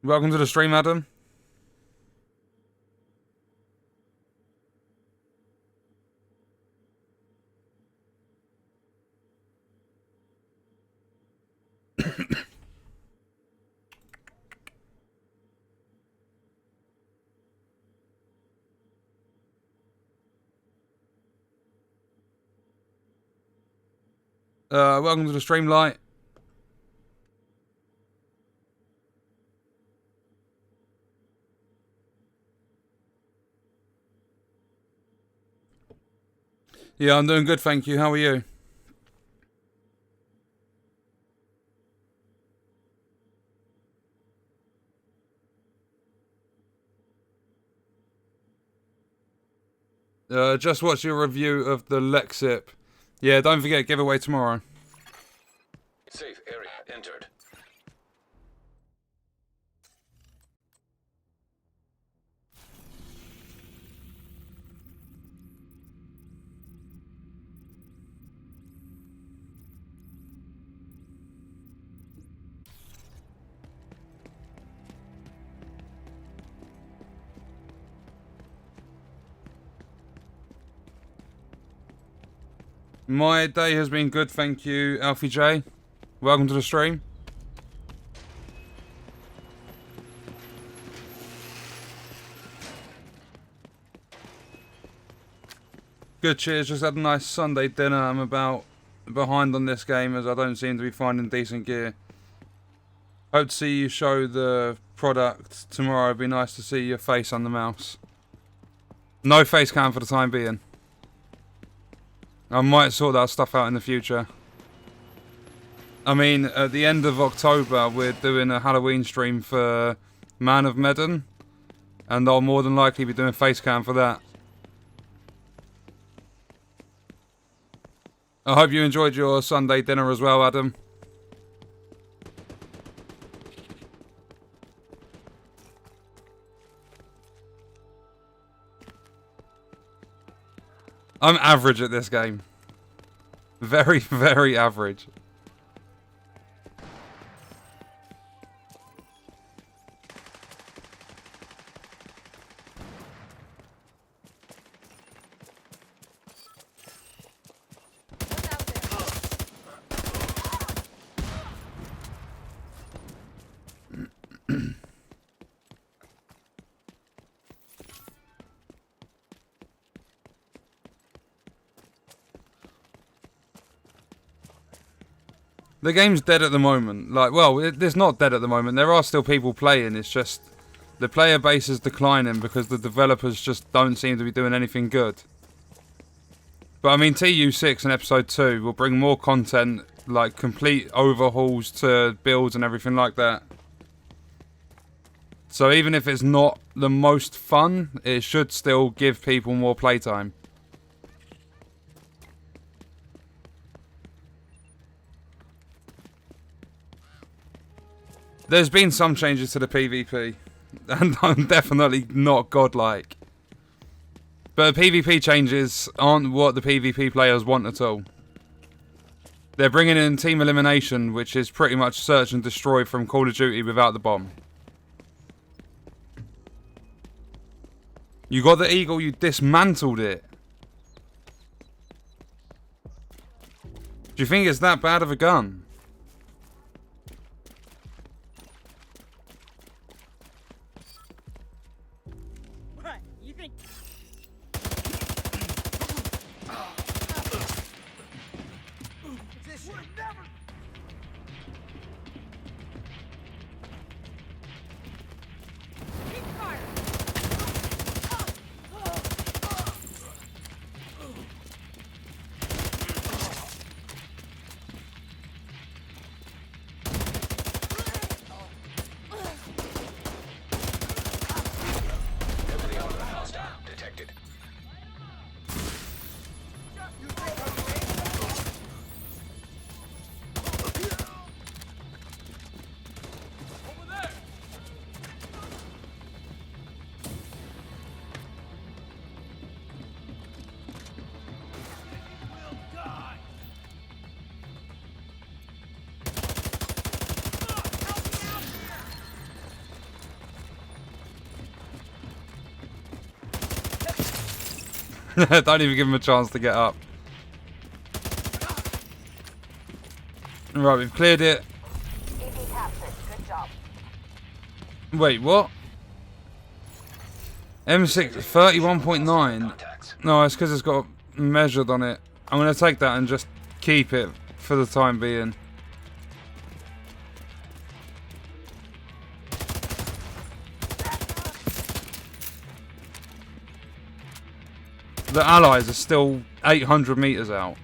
Welcome to the stream, Adam. Welcome to the stream, Light. Yeah, I'm doing good, thank you. How are you? Just watched your review of the Lexip. Yeah, don't forget, giveaway tomorrow. Safe area entered. My day has been good, thank you, Alfie J. Welcome to the stream. Good, cheers. Just had a nice Sunday dinner. I'm about behind on this game as I don't seem to be finding decent gear. Hope to see you show the product tomorrow. It'd be nice to see your face on the mouse. No face cam for the time being. I might sort that stuff out in the future. I mean, at the end of October, we're doing a Halloween stream for Man of Medan. And I'll more than likely be doing face cam for that. I hope you enjoyed your Sunday dinner as well, Adam. I'm average at this game. Very, very average. The game's dead at the moment. Like, well, it's not dead at the moment. There are still people playing. It's just the player base is declining because the developers just don't seem to be doing anything good. But I mean, TU6 and Episode 2 will bring more content, like complete overhauls to builds and everything like that. So even if it's not the most fun, it should still give people more playtime. There's been some changes to the PvP, and I'm definitely not godlike. But the PvP changes aren't what the PvP players want at all. They're bringing in team elimination, which is pretty much search and destroy from Call of Duty without the bomb. You got the Eagle, you dismantled it. Do you think it's that bad of a gun? Don't even give him a chance to get up. Right, we've cleared it. Wait, what? M6 31.9. No, it's because it's got measured on it. I'm going to take that and just keep it for the time being. The allies are still 800 meters out.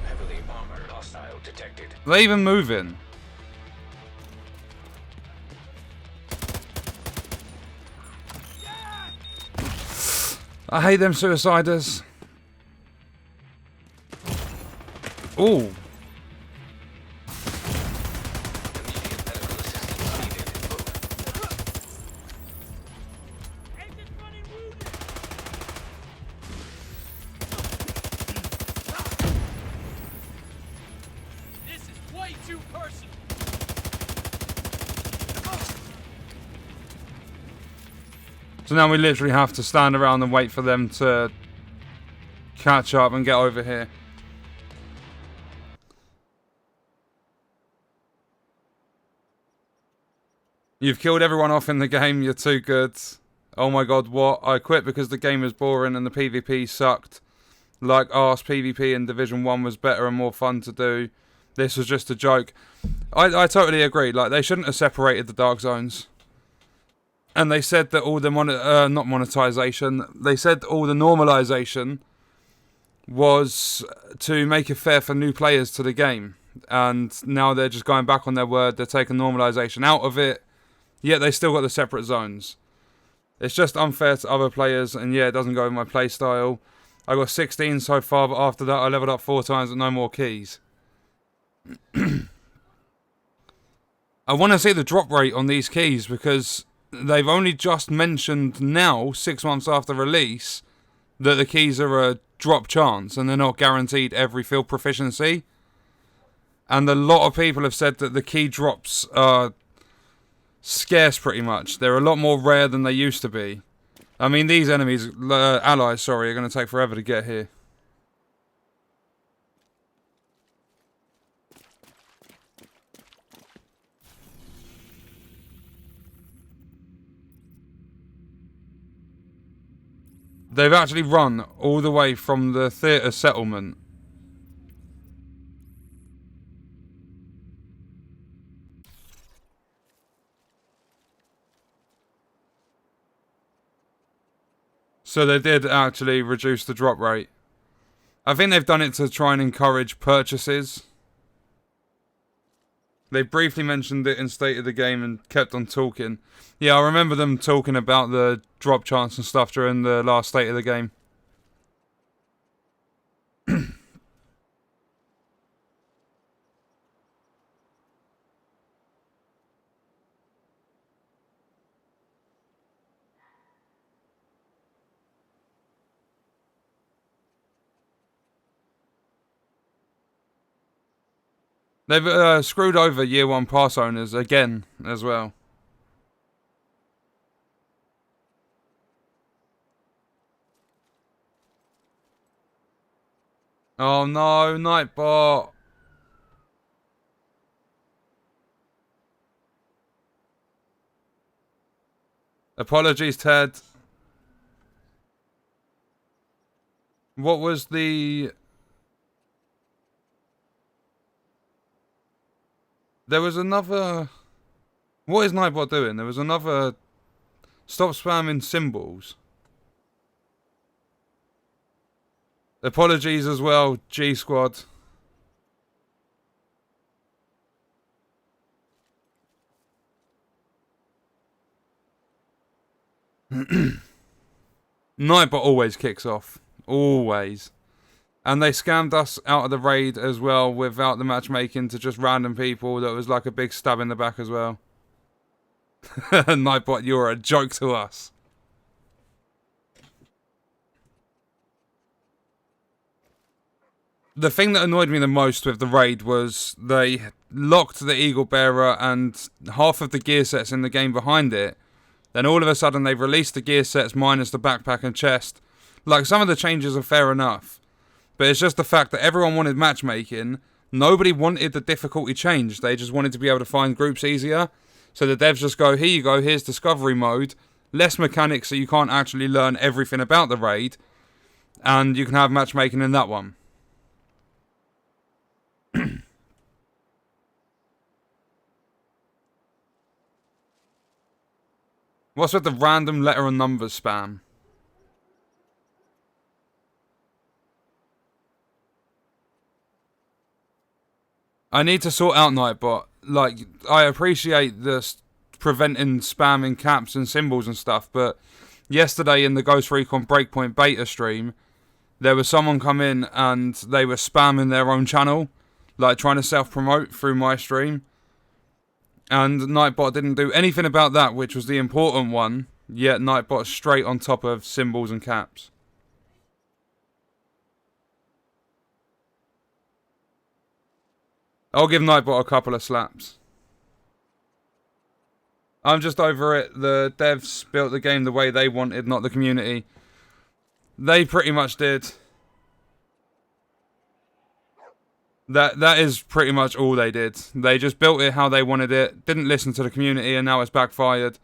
Heavily armored hostile detected. Are they even moving? I hate them suiciders. Ooh. This is way too personal. So now we literally have to stand around and wait for them to catch up and get over here. You've killed everyone off in the game, you're too good. Oh my god, what? I quit because the game was boring and the PvP sucked. Like arse, PvP in Division 1 was better and more fun to do. This was just a joke. I totally agree, like they shouldn't have separated the dark zones. And they said that all the not monetization, they said all the normalization was to make it fair for new players to the game. And now they're just going back on their word, they're taking normalization out of it. Yet they still got the separate zones. It's just unfair to other players, and yeah, it doesn't go with my playstyle. I got 16 so far, but after that I leveled up 4 times with no more keys. I want to see the drop rate on these keys, because they've only just mentioned now, 6 months after release, that the keys are a drop chance, and they're not guaranteed every field proficiency. And a lot of people have said that the key drops are scarce pretty much. They're a lot more rare than they used to be. I mean, these enemies, allies, sorry, are going to take forever to get here. They've actually run all the way from the theatre settlement. So they did actually reduce the drop rate. I think they've done it to try and encourage purchases. They briefly mentioned it in State of the Game and kept on talking. Yeah, I remember them talking about the drop chance and stuff during the last State of the Game. They've screwed over Year 1 pass owners again as well. Oh no, Nightbot. Apologies, Ted. What was the... There was another... What is Nightbot doing? There was another... Stop spamming symbols. Apologies as well, G Squad. Nightbot always kicks off. Always. And they scammed us out of the raid as well without the matchmaking to just random people. That was like a big stab in the back as well. Nightbot, you're a joke to us. The thing that annoyed me the most with the raid was they locked the Eagle Bearer and half of the gear sets in the game behind it. Then all of a sudden they've released the gear sets minus the backpack and chest. Like, some of the changes are fair enough. But it's just the fact that everyone wanted matchmaking. Nobody wanted the difficulty changed. They just wanted to be able to find groups easier. So the devs just go, here you go, here's discovery mode. Less mechanics so you can't actually learn everything about the raid. And you can have matchmaking in that one. What's with the random letter and numbers spam? I need to sort out Nightbot. Like, I appreciate this preventing spamming caps and symbols and stuff, but yesterday in the Ghost Recon Breakpoint beta stream, there was someone come in and they were spamming their own channel, like trying to self-promote through my stream. And Nightbot didn't do anything about that, which was the important one, yet Nightbot's straight on top of symbols and caps. I'll give Nightbot a couple of slaps. I'm just over it. The devs built the game the way they wanted, not the community. They pretty much did. That is pretty much all they did. They just built it how they wanted it, didn't listen to the community, and now it's backfired.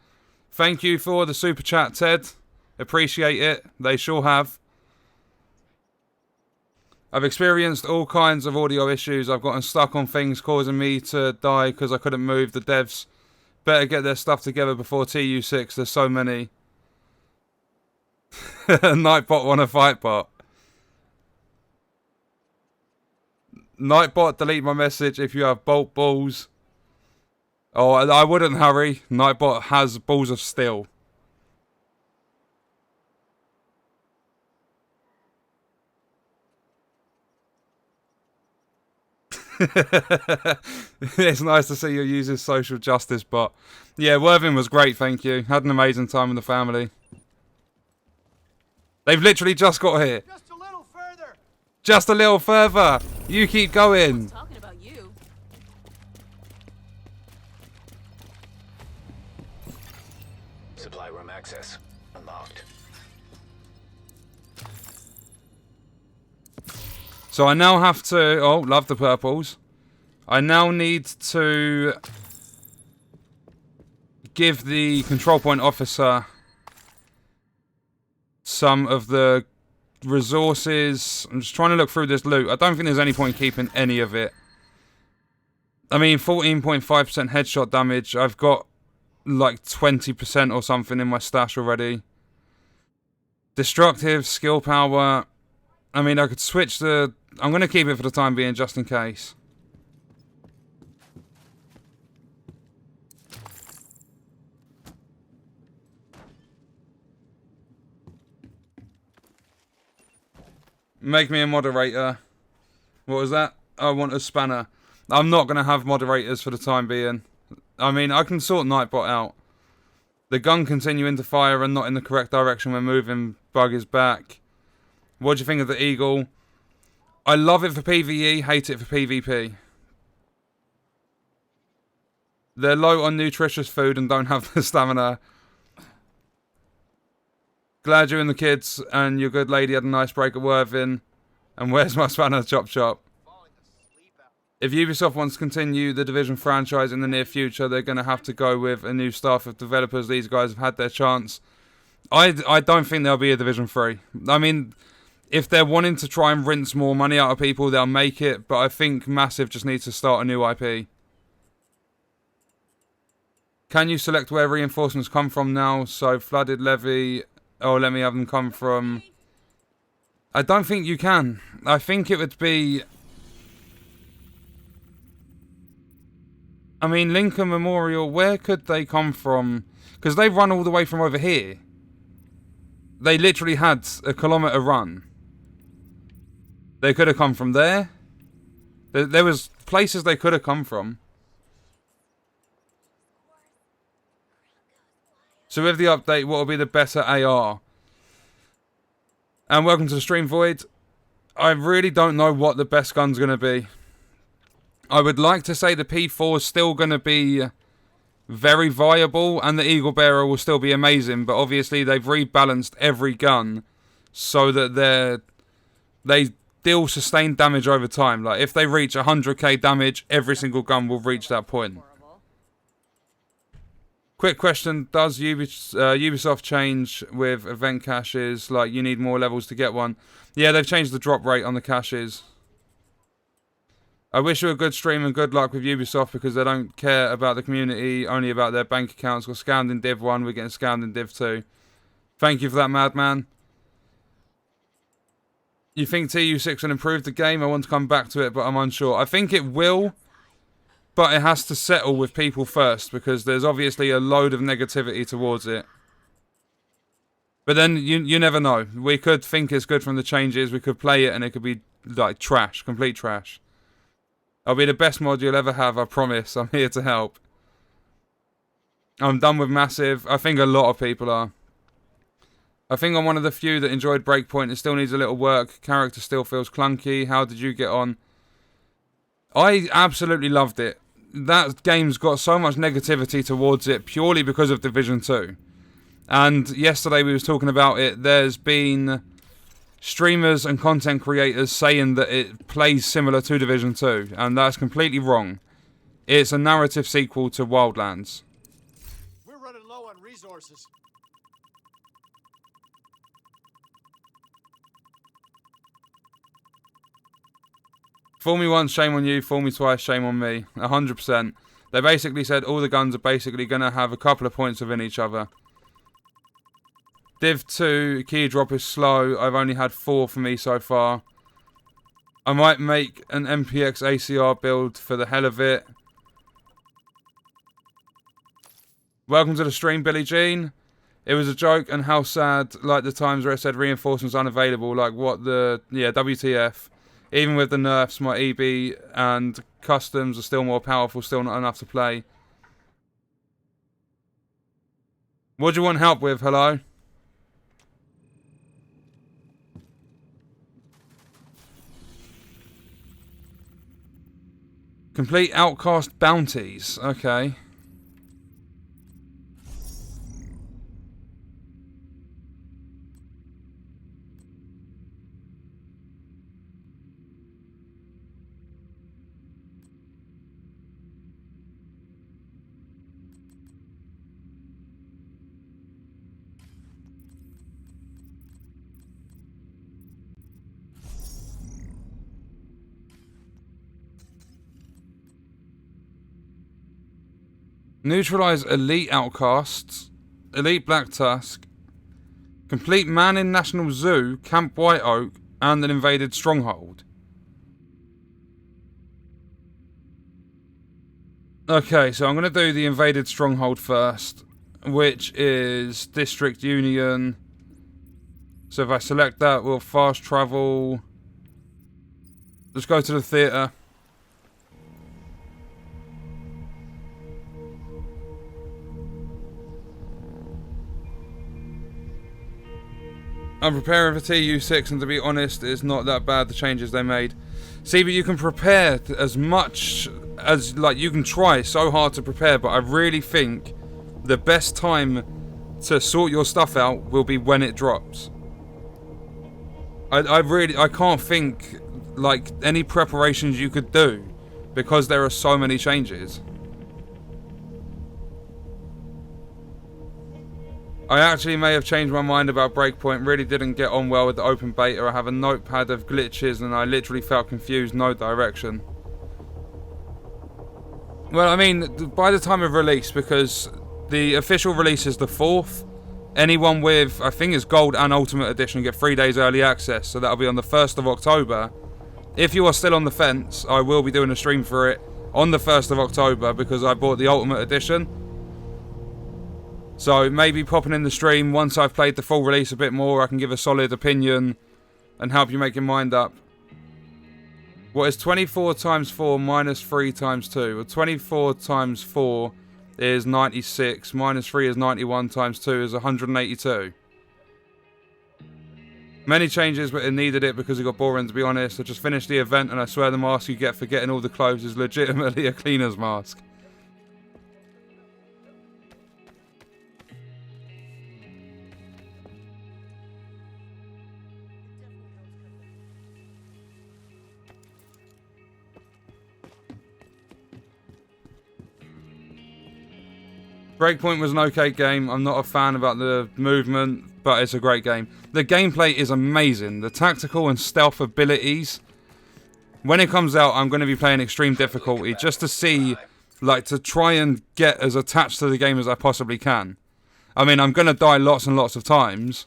Thank you for the super chat, Ted. Appreciate it. They sure have. I've experienced all kinds of audio issues. I've gotten stuck on things causing me to die because I couldn't move. The devs better get their stuff together before TU6. There's so many. Nightbot want a fight bot. Nightbot, delete my message if you have bolt balls. Oh, I wouldn't hurry. Nightbot has balls of steel. It's nice to see you use his social justice bot. Yeah, Worthing was great, thank you. Had an amazing time with the family. They've literally just got here. Just a little further. Just a little further. You keep going. Talking about you. Supply room access unlocked. So I now have to... Oh, love the purples. I now need to give the control point officer some of the resources. I'm just trying to look through this loot. I don't think there's any point keeping any of it. I mean, 14.5% headshot damage. I've got like 20% or something in my stash already. Destructive, skill power. I mean, I could switch the... I'm going to keep it for the time being, just in case. Make me a moderator. What was that? I want a spanner. I'm not going to have moderators for the time being. I mean, I can sort Nightbot out. The gun continuing to fire and not in the correct direction when moving. Bug is back. What do you think of the Eagle? I love it for PvE, hate it for PvP. They're low on nutritious food and don't have the stamina. Glad you and the kids and your good lady had a nice break at Worthing. And where's my spanner, Chop Chop? If Ubisoft wants to continue the Division franchise in the near future, they're going to have to go with a new staff of developers. These guys have had their chance. I don't think there'll be a Division 3. I mean... If they're wanting to try and rinse more money out of people, they'll make it. But I think Massive just needs to start a new IP. Can you select where reinforcements come from now? So, flooded levy. Oh, let me have them come from... I don't think you can. I think it would be... I mean, Lincoln Memorial, where could they come from? Because they run all the way from over here. They literally had a kilometre run. They could have come from there. There was places they could have come from. So with the update, what will be the better AR? And welcome to the stream, Void. I really don't know what the best gun's going to be. I would like to say the P4 is still going to be very viable, and the Eagle Bearer will still be amazing, but obviously they've rebalanced every gun so that they deal sustained damage over time. Like, if they reach 100k damage, every single gun will reach that point. Quick question, does Ubisoft change with event caches? Like, you need more levels to get one. Yeah, they've changed the drop rate on the caches. I wish you a good stream and good luck with Ubisoft because they don't care about the community, only about their bank accounts. Got scammed in Div 1, we're getting scammed in Div 2. Thank you for that, madman. You think TU6 will improve the game? I want to come back to it, but I'm unsure. I think it will. But it has to settle with people first, because there's obviously a load of negativity towards it. But then, you never know. We could think it's good from the changes, we could play it and it could be, like, trash. Complete trash. I'll be the best mod you'll ever have, I promise. I'm here to help. I'm done with Massive. I think a lot of people are. I think I'm one of the few that enjoyed Breakpoint. It still needs a little work. Character still feels clunky. How did you get on? I absolutely loved it. That game's got so much negativity towards it purely because of Division 2. And yesterday we was talking about it. There's been streamers and content creators saying that it plays similar to Division 2. And that's completely wrong. It's a narrative sequel to Wildlands. We're running low on resources. Fool me once, shame on you. Fool me twice, shame on me. 100%. They basically said all the guns are basically going to have a couple of points within each other. Div 2, key drop is slow. I've only had 4 for me so far. I might make an MPX ACR build for the hell of it. Welcome to the stream, Billie Jean. It was a joke, and how sad, like the times where it said reinforcements unavailable, like what the, yeah, WTF. Even with the nerfs, my EB and customs are still more powerful, still not enough to play. What do you want help with, hello? Complete outcast bounties, okay. Neutralize elite outcasts, elite Black Tusk, complete man in National Zoo, Camp White Oak, and an invaded Stronghold. Okay, so I'm going to do the invaded Stronghold first, which is District Union. So if I select that, we'll fast travel. Let's go to the theatre. I'm preparing for TU6, and to be honest, it's not that bad, the changes they made. See, but you can prepare as much as, like, you can try so hard to prepare, but I really think the best time to sort your stuff out will be when it drops. I can't think, like, any preparations you could do, because there are so many changes. I actually may have changed my mind about Breakpoint, really didn't get on well with the open beta. I have a notepad of glitches and I literally felt confused, no direction. Well, I mean, by the time of release, because the official release is the 4th, anyone with, I think it's Gold and Ultimate Edition, get 3 days early access, so that'll be on the 1st of October. If you are still on the fence, I will be doing a stream for it on the 1st of October because I bought the Ultimate Edition. So maybe popping in the stream once I've played the full release a bit more, I can give a solid opinion and help you make your mind up. What is 24 times 4 minus 3 times 2? Well, 24 times 4 is 96, minus 3 is 91, times 2 is 182. Many changes, but it needed it because it got boring, to be honest. I just finished the event and I swear the mask you get for getting all the clothes is legitimately a cleaner's mask. Breakpoint was an okay game. I'm not a fan about the movement, but it's a great game. The gameplay is amazing. The tactical and stealth abilities. When it comes out, I'm going to be playing extreme difficulty just to see, like, to try and get as attached to the game as I possibly can. I mean, I'm going to die lots and lots of times.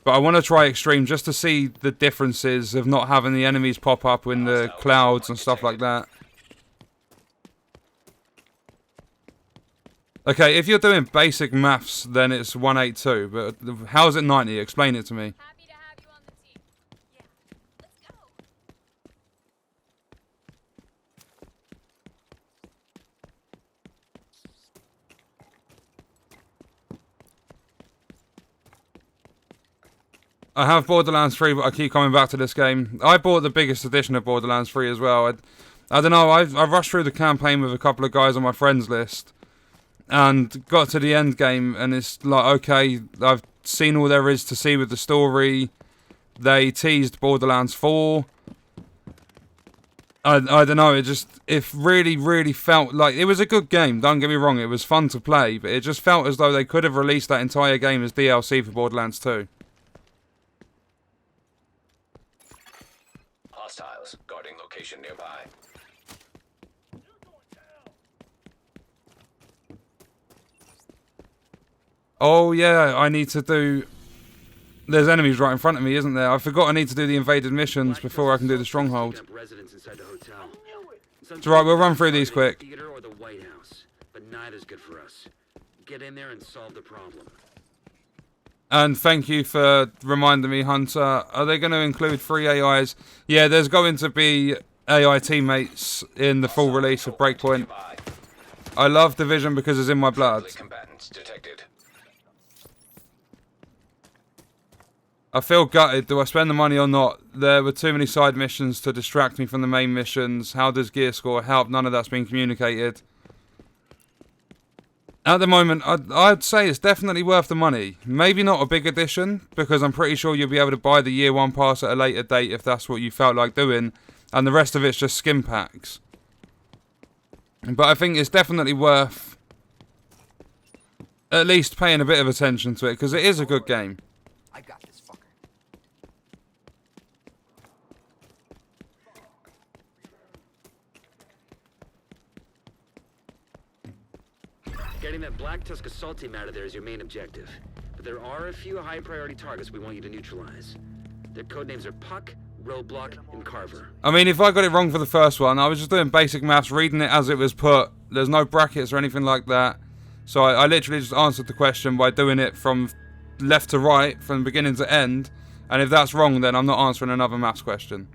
But I want to try extreme just to see the differences of not having the enemies pop up in the clouds and stuff like that. Okay, if you're doing basic maths, then it's 182. But how is it 90? Explain it to me. Happy to have you on the team. Yeah, let's go. I have Borderlands 3, but I keep coming back to this game. I bought the biggest edition of Borderlands 3 as well. I don't know, I rushed through the campaign with a couple of guys on my friends list. And got to the end game, and it's like, okay, I've seen all there is to see with the story. They teased Borderlands 4. I don't know, it really felt like, it was a good game, don't get me wrong, it was fun to play, but it just felt as though they could have released that entire game as DLC for Borderlands 2. Hostiles guarding location nearby. Oh yeah, I need to do... There's enemies right in front of me, isn't there? I forgot I need to do the invaded missions before I can do the Stronghold. It's alright, we'll run through these quick. Theater or the White House, but neither's good for us. Get in there and solve the problem. And thank you for reminding me, Hunter. Are they going to include free AIs? Yeah, there's going to be AI teammates in the full release of Breakpoint. I love Division because it's in my blood. Combatants detected. I feel gutted. Do I spend the money or not? There were too many side missions to distract me from the main missions. How does gear score help? None of that's been communicated. At the moment, I'd say it's definitely worth the money. Maybe not a big edition, because I'm pretty sure you'll be able to buy the year 1 pass at a later date if that's what you felt like doing. And the rest of it's just skin packs. But I think it's definitely worth at least paying a bit of attention to it, because it is a good game. I got this fucker. Getting that Black Tusk assault team out of there is your main objective. But there are a few high-priority targets we want you to neutralize. Their codenames are Puck, Roadblock, and Carver. I mean, if I got it wrong for the first one, I was just doing basic maths, reading it as it was put. There's no brackets or anything like that. So I literally just answered the question by doing it from left to right, from beginning to end. And if that's wrong, then I'm not answering another maths question.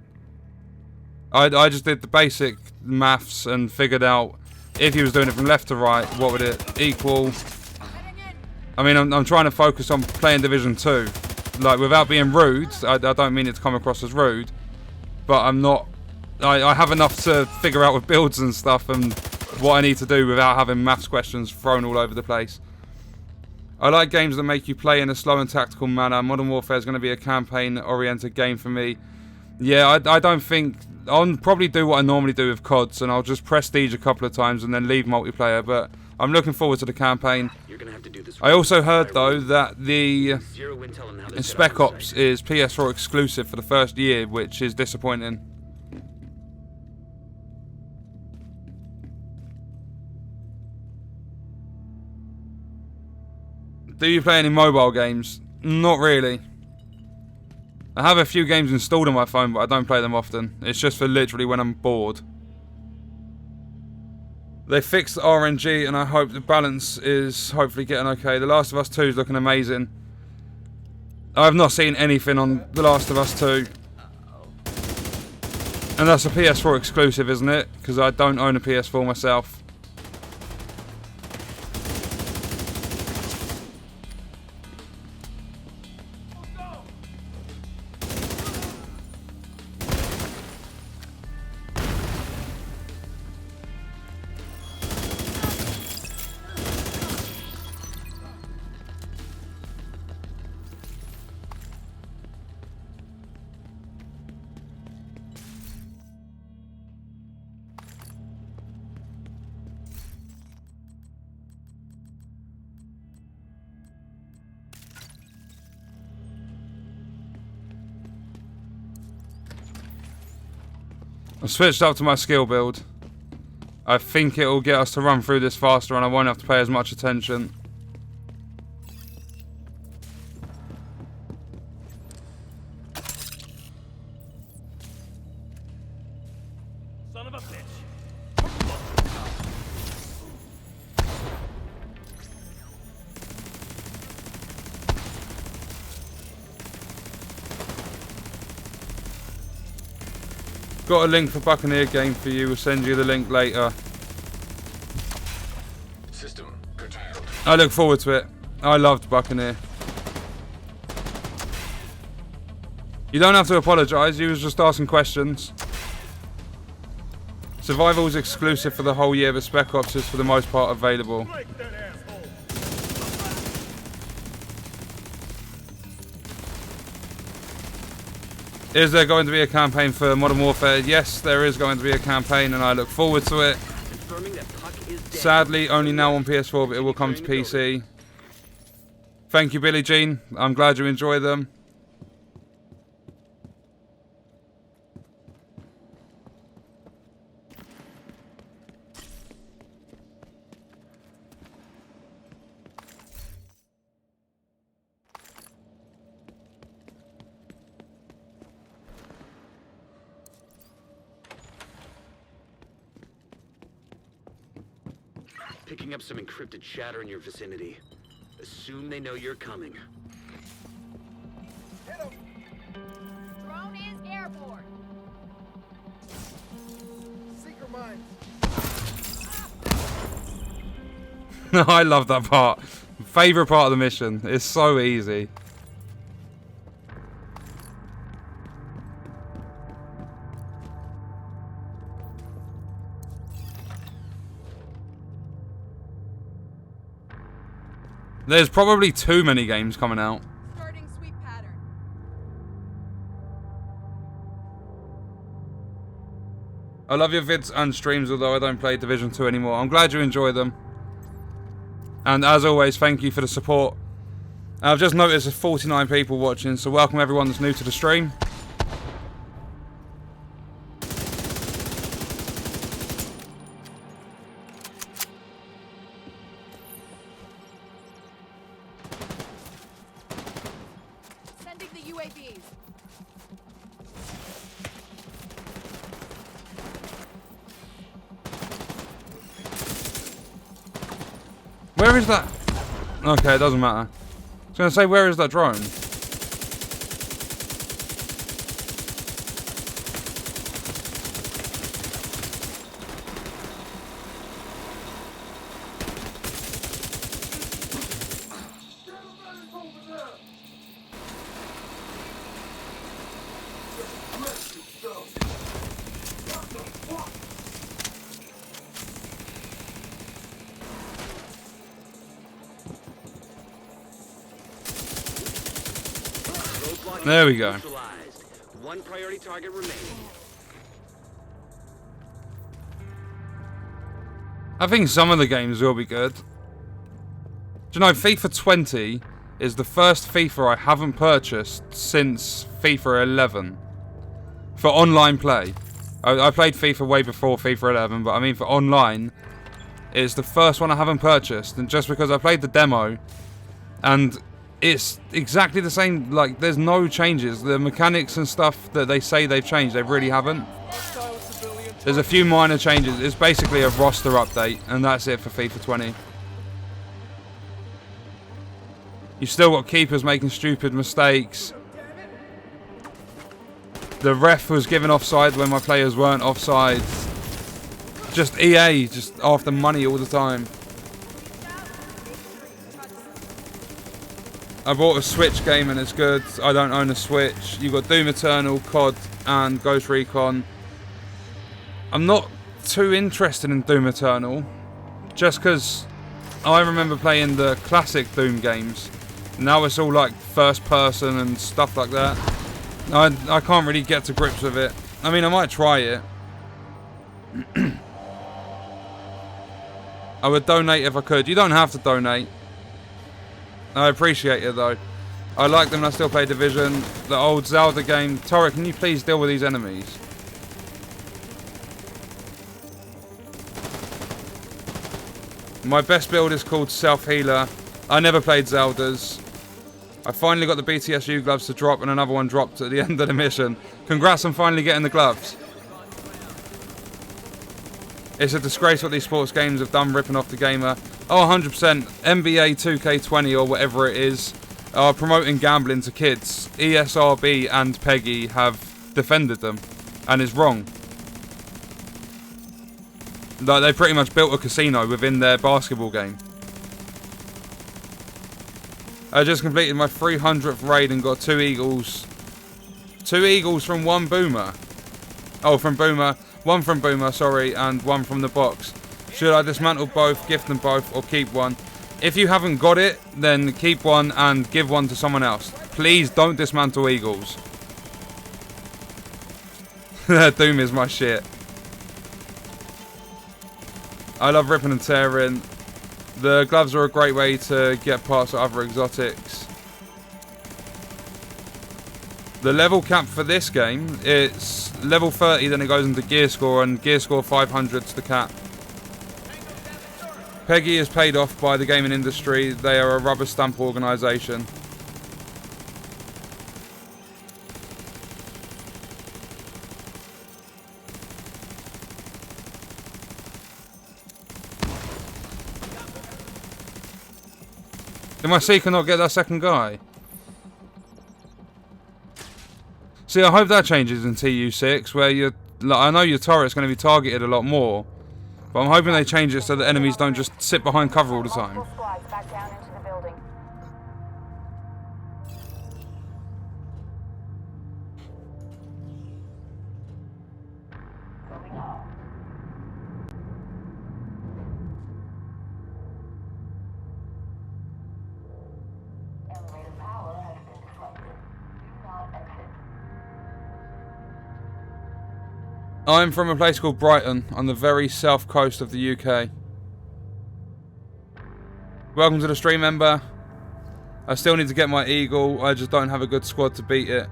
I just did the basic maths and figured out if he was doing it from left to right, what would it equal? I mean, I'm trying to focus on playing Division 2. Like, without being rude, I don't mean it to come across as rude, but I'm not... I have enough to figure out with builds and stuff and what I need to do without having maths questions thrown all over the place. I like games that make you play in a slow and tactical manner. Modern Warfare is going to be a campaign-oriented game for me. Yeah, I don't think... I'll probably do what I normally do with CODs, and I'll just prestige a couple of times and then leave multiplayer, but I'm looking forward to the campaign. You're gonna have to do this. I also heard, though, that the Zero intel on how they set Spec up on Ops site. is PS4 exclusive for the first year, which is disappointing. Do you play any mobile games? Not really. I have a few games installed on my phone, but I don't play them often. It's just for literally when I'm bored. They fixed the RNG, and I hope the balance is hopefully getting okay. The Last of Us 2 is looking amazing. I have not seen anything on The Last of Us 2. And that's a PS4 exclusive, isn't it? Because I don't own a PS4 myself. I switched up to my skill build. I think it will get us to run through this faster and I won't have to pay as much attention. Son of a bitch. Got a link for Buccaneer game for you. We'll send you the link later. System curtailed. I look forward to it. I loved Buccaneer. You don't have to apologise. You was just asking questions. Survival is exclusive for the whole year, but Spec Ops is for the most part available. Break that asshole. Is there going to be a campaign for Modern Warfare? Yes, there is going to be a campaign and I look forward to it. Confirming that Puck is dead. Sadly, only now on PS4, but it will come to PC. Thank you, Billie Jean. I'm glad you enjoy them. Picking up some encrypted chatter in your vicinity. Assume they know you're coming. Drone is airborne. Seeker mine. I love that part. Favourite part of the mission. It's so easy. There's probably too many games coming out. Starting sweep pattern. I love your vids and streams, although I don't play Division 2 anymore. I'm glad you enjoy them. And as always, thank you for the support. I've just noticed there's 49 people watching, so welcome everyone that's new to the stream. Sending the UAVs. Where is that? Okay, it doesn't matter. I was going to say, where is that drone? There we go. Neutralized. One priority target remaining. I think some of the games will be good. Do you know, FIFA 20 is the first FIFA I haven't purchased since FIFA 11. For online play. I played FIFA way before FIFA 11, but I mean for online, it's the first one I haven't purchased. And just because I played the demo, and it's exactly the same, like, there's no changes. The mechanics and stuff that they say they've changed, they really haven't. There's a few minor changes. It's basically a roster update, and that's it for FIFA 20. You've still got keepers making stupid mistakes. The ref was given offside when my players weren't offside. Just EA, just after money all the time. I bought a Switch game and it's good. I don't own a Switch. You've got Doom Eternal, COD, and Ghost Recon. I'm not too interested in Doom Eternal, just because I remember playing the classic Doom games. Now it's all like first person and stuff like that. I can't really get to grips with it. I mean, I might try it. I would donate if I could. You don't have to donate. I appreciate it though. I like them and I still play Division. The old Zelda game. Torek, can you please deal with these enemies? My best build is called Self Healer. I never played Zelda's. I finally got the BTSU gloves to drop, and another one dropped at the end of the mission. Congrats on finally getting the gloves. It's a disgrace what these sports games have done, ripping off the gamer. Oh, 100%. NBA 2K20 or whatever it is are promoting gambling to kids. ESRB and Peggy have defended them, and it's wrong. Like, they pretty much built a casino within their basketball game. I just completed my 300th raid and got 2 eagles. 2 eagles from 1 boomer. Oh, from boomer. 1 from boomer, sorry, and 1 from the box. Should I dismantle both, gift them both, or keep one? If you haven't got it, then keep one and give one to someone else. Please don't dismantle eagles. Doom is my shit. I love ripping and tearing. The gloves are a great way to get parts of other exotics. The level cap for this game, it's level 30, then it goes into gear score, and gear score 500's the cap. Peggy is paid off by the gaming industry. They are a rubber stamp organisation. Did my Seeker not get that second guy? See, I hope that changes in TU6, where you, like, I know your turret's going to be targeted a lot more, but I'm hoping they change it so that enemies don't just sit behind cover all the time. Multiple squads back down into the building. Elevator power has been disrupted. Do not exit. I'm from a place called Brighton, on the very south coast of the UK. Welcome to the stream, member. I still need to get my eagle, I just don't have a good squad to beat it.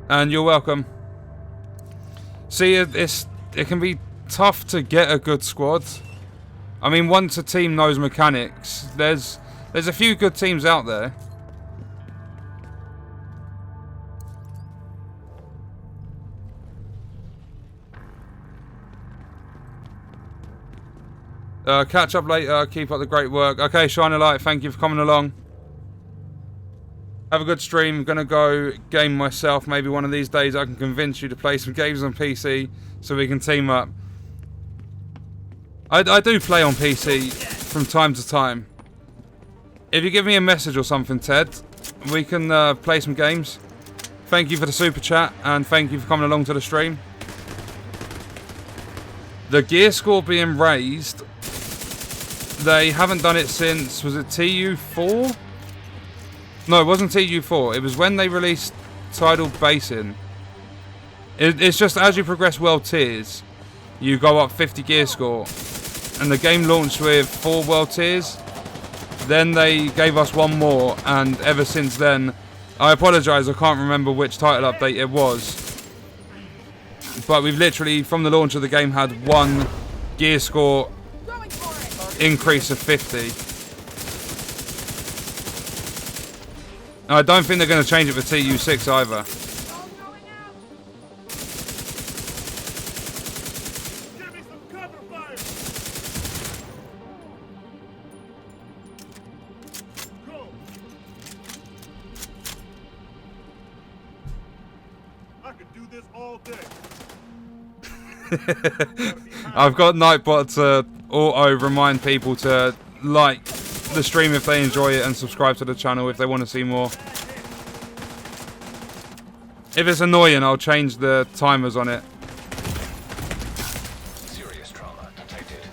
And you're welcome. See, it can be tough to get a good squad. I mean, once a team knows mechanics, there's a few good teams out there. Catch up later. Keep up the great work. Okay, Shine a Light, thank you for coming along. Have a good stream. I'm going to go game myself. Maybe one of these days I can convince you to play some games on PC so we can team up. I do play on PC from time to time. If you give me a message or something, Ted, we can play some games. Thank you for the super chat, and thank you for coming along to the stream. The gear score being raised, they haven't done it since, was it TU4? No, it wasn't TU4. It was when they released Tidal Basin. It's just as you progress world tiers, you go up 50 gear score. And the game launched with 4 world tiers. Then they gave us 1 more, and ever since then, I apologise, I can't remember which title update it was. But we've literally, from the launch of the game, had 1 gear score increase of 50. I don't think they're going to change it for TU6 either. Give me some cover fire! Go! I could do this all day. I've got Nightbot to auto remind people to like the stream if they enjoy it and subscribe to the channel if they want to see more. If it's annoying, I'll change the timers on it. Serious trauma detected.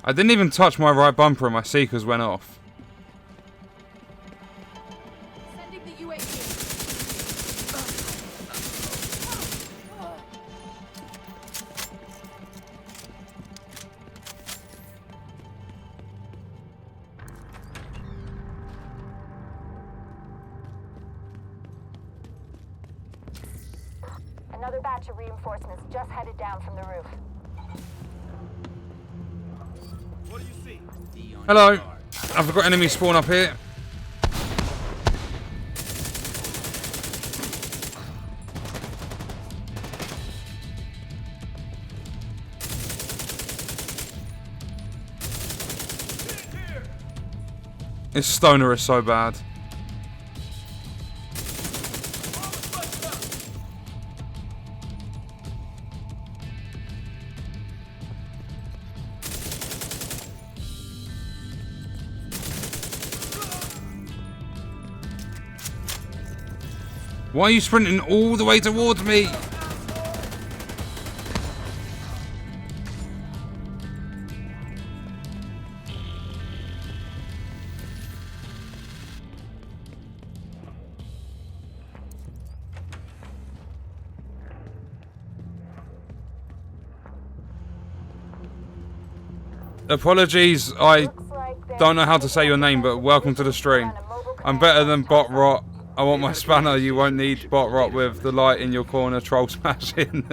I didn't even touch my right bumper and my seekers went off. Sending the UAV. Another batch of reinforcements just headed down from the roof. What do you see? Hello. I've got enemies spawn up here. This stoner is so bad. Why are you sprinting all the way towards me? Apologies, I don't know how to say your name, but welcome to the stream. I'm better than bot rot. I want my spanner. You won't need bot rot with the light in your corner. Troll smashing.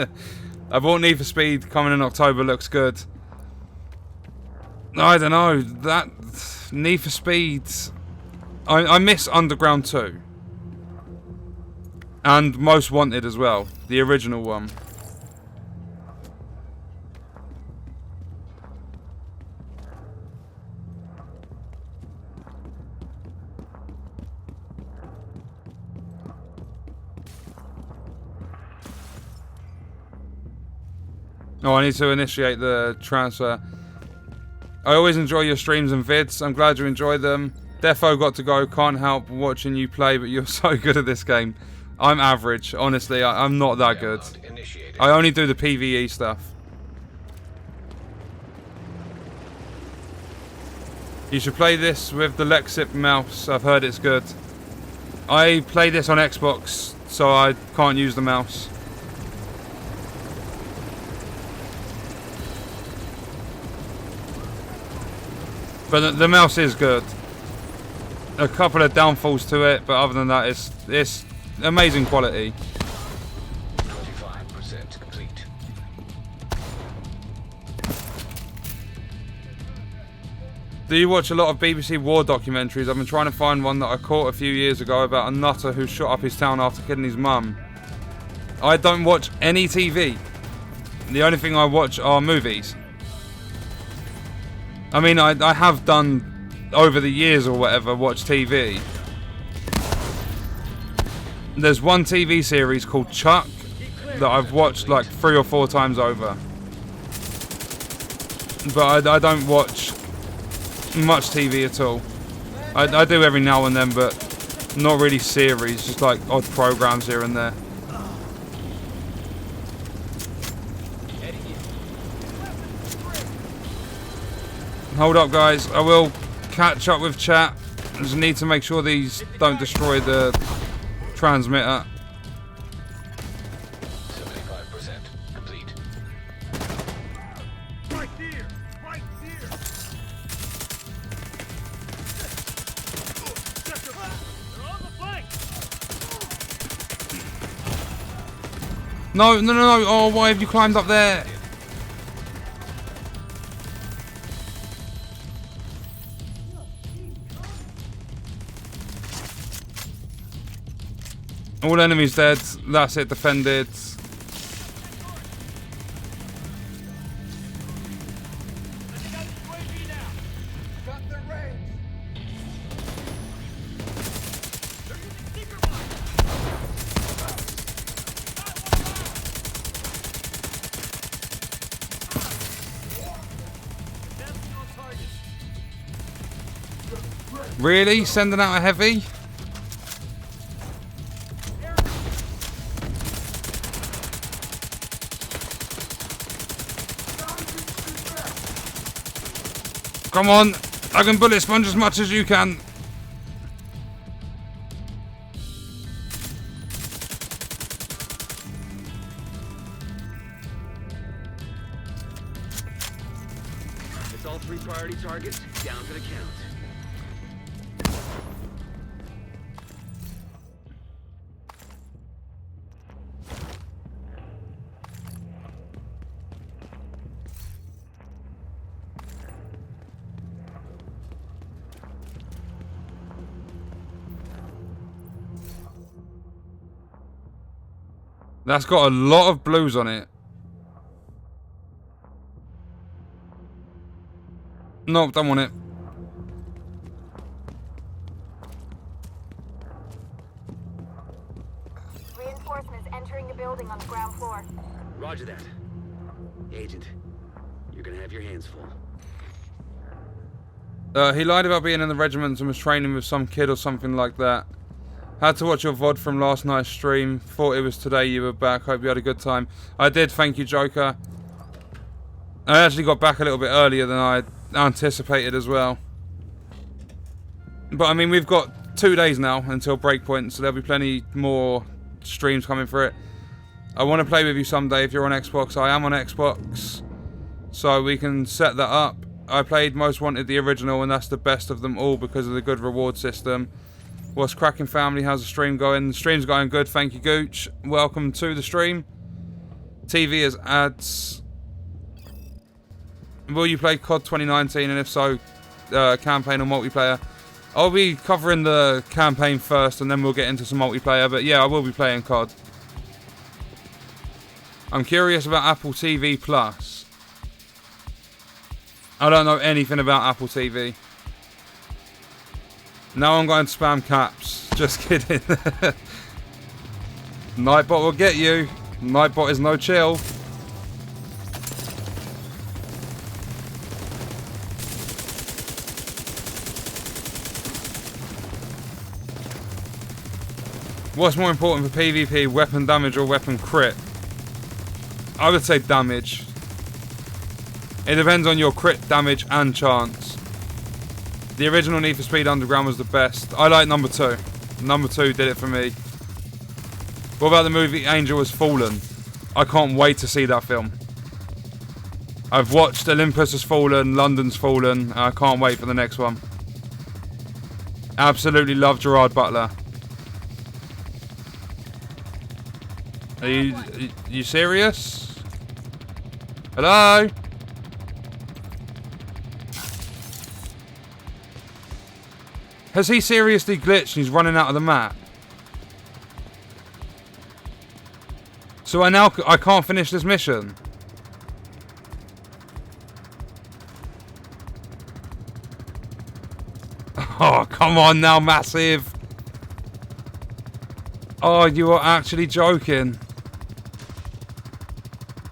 I bought Need for Speed coming in October. Looks good. I don't know. That Need for Speed. I miss Underground 2. And Most Wanted as well. The original one. Oh, I need to initiate the transfer. I always enjoy your streams and vids. I'm glad you enjoy them. Defo got to go. Can't help watching you play, but you're so good at this game. I'm average. Honestly, I'm not that good. I only do the PvE stuff. You should play this with the Lexip mouse. I've heard it's good. I play this on Xbox, so I can't use the mouse. But the mouse is good. A couple of downfalls to it, but other than that, it's amazing quality. 25% complete. Do you watch a lot of BBC war documentaries? I've been trying to find one that I caught a few years ago about a nutter who shot up his town after killing his mum. I don't watch any TV. The only thing I watch are movies. I mean, I have done, over the years or whatever, watch TV. There's one TV series called Chuck that I've watched like 3 or 4 times over. But I don't watch much TV at all. I do every now and then, but not really series, just like odd programs here and there. Hold up, guys. I will catch up with chat. I just need to make sure these don't destroy the transmitter. 75% complete. Right here! Right here! They're on the flank! No, no, no, no. Oh, why have you climbed up there? All enemies dead. That's it, defended. Really? Sending out a heavy? Come on, I can bullet sponge as much as you can. It's all 3 priority targets down to the count. That's got a lot of blues on it. Nope, don't want it. Reinforcements entering the building on the ground floor. Roger that. Agent, you're gonna have your hands full. He lied about being in the regiment and was training with some kid or something like that. Had to watch your VOD from last night's stream. Thought it was today you were back. Hope you had a good time. I did, thank you, Joker. I actually got back a little bit earlier than I anticipated as well. But I mean, we've got 2 days now until Breakpoint, so there'll be plenty more streams coming for it. I want to play with you someday if you're on Xbox. I am on Xbox, so we can set that up. I played Most Wanted, the original, and that's the best of them all because of the good reward system. What's cracking, family? How's the stream going? The stream's going good, thank you, Gooch. Welcome to the stream. TV is ads. Will you play COD 2019, and if so, campaign or multiplayer? I'll be covering the campaign first, and then we'll get into some multiplayer, but yeah, I will be playing COD. I'm curious about Apple TV Plus. I don't know anything about Apple TV. Now I'm going to spam caps. Just kidding. Nightbot will get you. Nightbot is no chill. What's more important for PvP, weapon damage or weapon crit? I would say damage. It depends on your crit damage and chance. The original Need for Speed Underground was the best. I like number 2. Number 2 did it for me. What about the movie Angel Has Fallen? I can't wait to see that film. I've watched Olympus Has Fallen, London's Fallen. I can't wait for the next one. Absolutely love Gerard Butler. Are you serious? Hello? Has he seriously glitched and he's running out of the map? So I can't finish this mission. Oh, come on now, Massive. Oh, you are actually joking.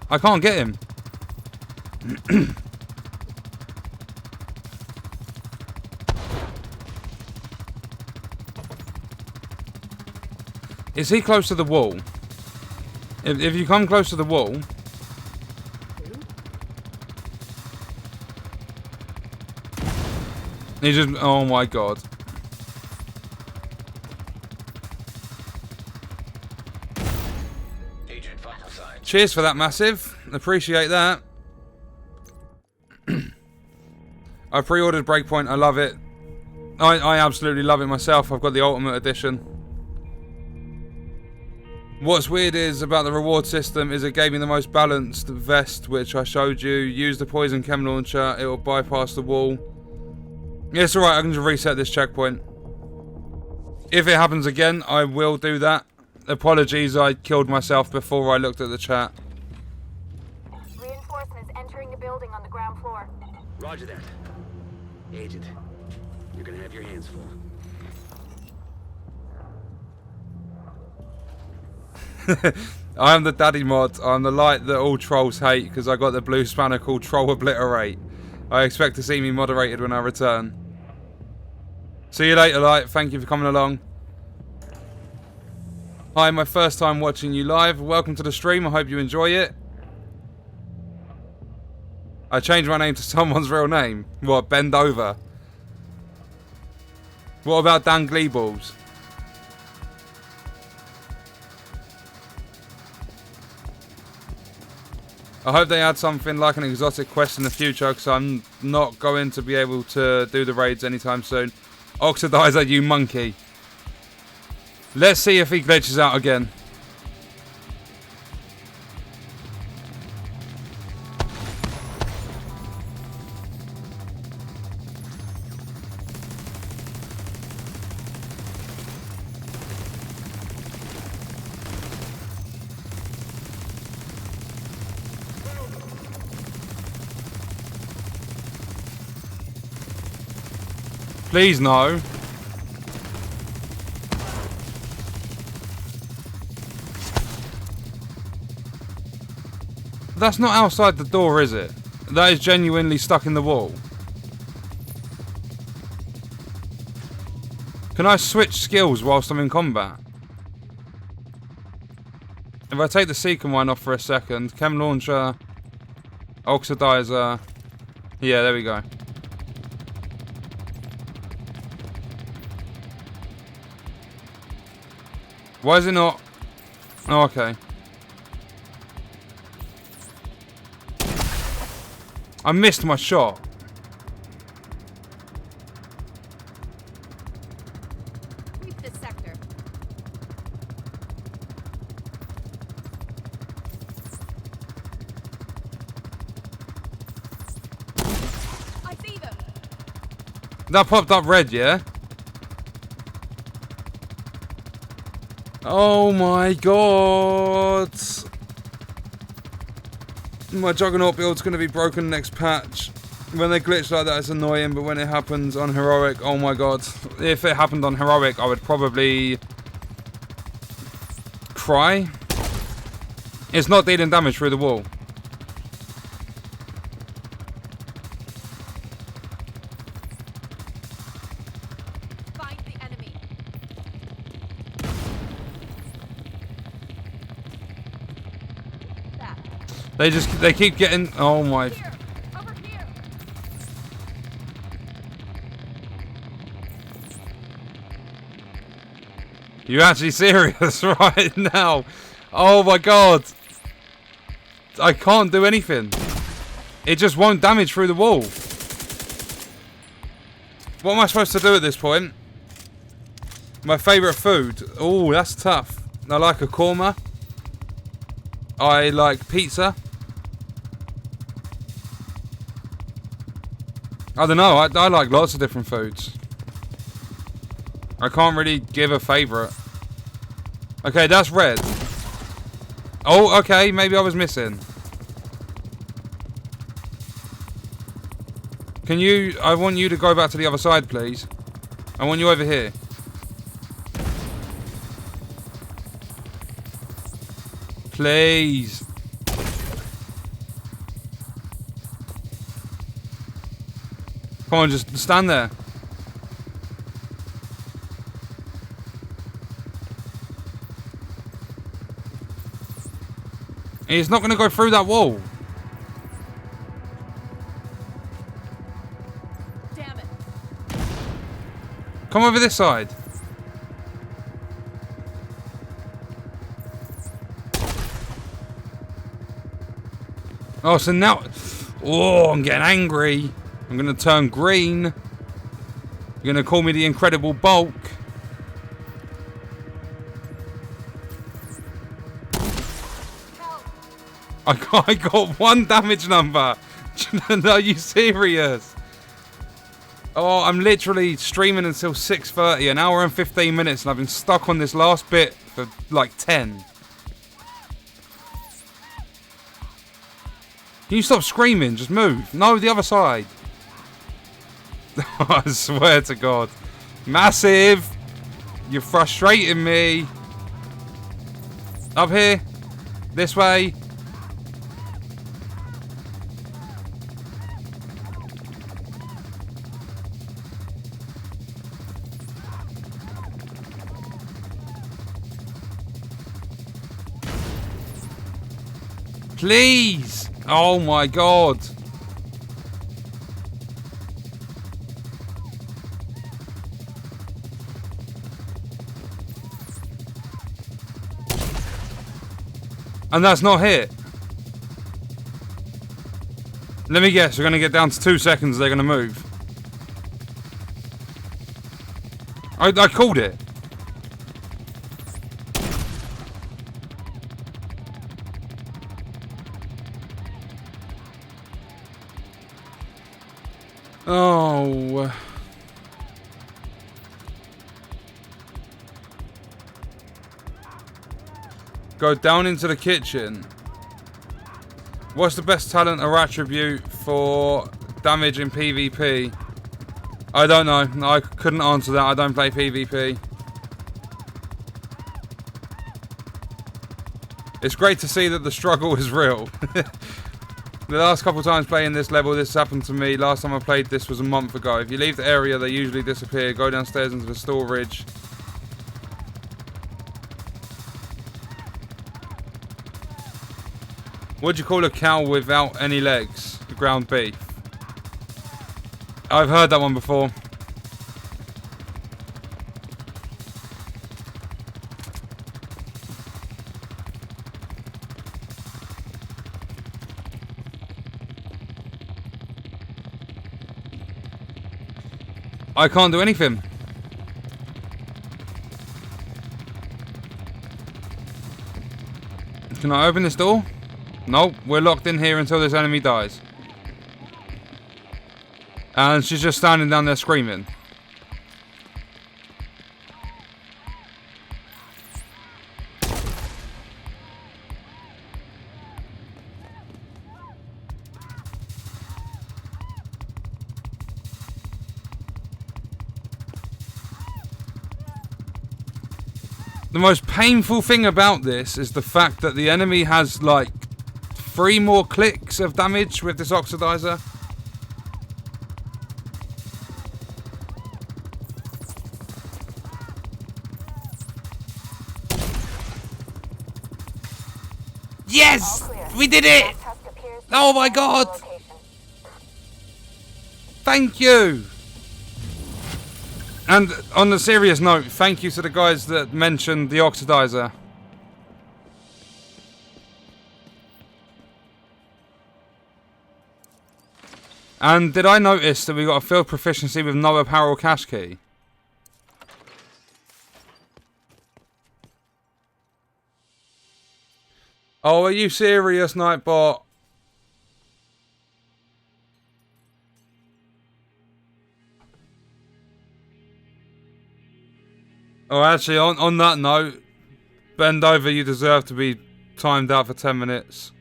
I can't get him. Is he close to the wall? If you come close to the wall... He just... Oh my god. Agent vital signs. Cheers for that, Massive. Appreciate that. I pre-ordered Breakpoint. I love it. I absolutely love it myself. I've got the Ultimate Edition. What's weird is about the reward system is it gave me the most balanced vest, which I showed you. Use the poison chem launcher. It will bypass the wall. Yeah, it's alright. I can just reset this checkpoint. If it happens again, I will do that. Apologies, I killed myself before I looked at the chat. Reinforcements entering the building on the ground floor. Roger that. Agent, you're gonna have your hands full. I am the daddy mod. I'm the light that all trolls hate because I got the blue spanner called Troll Obliterate. I expect to see me moderated when I return. See you later, light. Thank you for coming along. Hi, my first time watching you live. Welcome to the stream. I hope you enjoy it. I changed my name to someone's real name. What, Bend Over? What about Dan Gleeballs? I hope they add something like an exotic quest in the future because I'm not going to be able to do the raids anytime soon. Oxidizer, you monkey. Let's see if he glitches out again. Please no. That's not outside the door, is it? That is genuinely stuck in the wall. Can I switch skills whilst I'm in combat? If I take the Seeker mine off for a second, Chem Launcher, Oxidizer. Yeah, there we go. Why is it not? Oh, okay. I missed my shot. Sweep this sector. I see them. That popped up red, yeah? Oh my god. My Juggernaut build's going to be broken next patch. When they glitch like that, it's annoying, but when it happens on Heroic, oh my god. If it happened on Heroic, I would probably cry. It's not dealing damage through the wall. Find the enemy. That. They keep getting, oh my. Here. Over here. You actually serious right now? Oh my god. I can't do anything. It just won't damage through the wall. What am I supposed to do at this point? My favourite food. Oh, that's tough. I like a korma. I like pizza. I don't know. I like lots of different foods. I can't really give a favourite. Okay, that's red. Oh, okay. Maybe I was missing. Can you... I want you to go back to the other side, please. I want you over here. Please. Come on, just stand there. He's not going to go through that wall. Damn it. Come over this side. Oh, so now... Oh, I'm getting angry. I'm going to turn green. You're going to call me the Incredible Bulk. I got 1 damage number. Are you serious? Oh, I'm literally streaming until 6:30, an hour and 15 minutes, and I've been stuck on this last bit for like 10. Can you stop screaming? Just move. No, the other side. I swear to God. Massive. You're frustrating me. Up here. This way. Please! Oh my god! And that's not hit. Let me guess, we're going to get down to 2 seconds, they're going to move. I called it. Oh. Go down into the kitchen. What's the best talent or attribute for damage in PvP? I don't know. I couldn't answer that. I don't play PvP. It's great to see that the struggle is real. The last couple times playing this level, this happened to me. Last time I played this was a month ago. If you leave the area, they usually disappear. Go downstairs into the storage. What do you call a cow without any legs? Ground beef. I've heard that one before. I can't do anything. Can I open this door? Nope, we're locked in here until this enemy dies. And she's just standing down there screaming. The most painful thing about this is the fact that the enemy has like 3 more clicks of damage with this oxidizer. Yes! We did it! Oh my god! Thank you! And on a serious note, thank you to the guys that mentioned the oxidizer. And did I notice that we got a field proficiency with no apparel cache key? Oh, are you serious, Nightbot? Oh, actually, on that note, bend over, you deserve to be timed out for 10 minutes.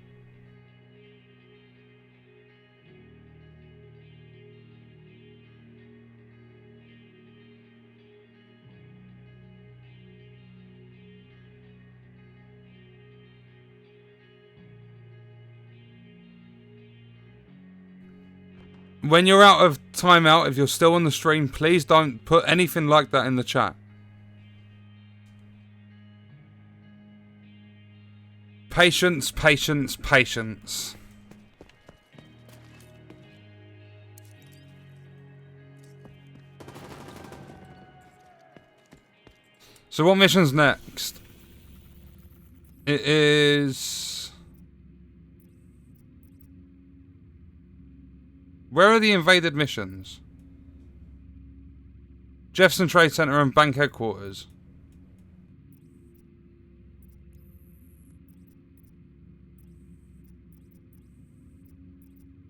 When you're out of timeout, if you're still on the stream, please don't put anything like that in the chat. Patience, patience, patience. So what mission's next? It is... Where are the invaded missions? Jefferson Trade Center and Bank Headquarters.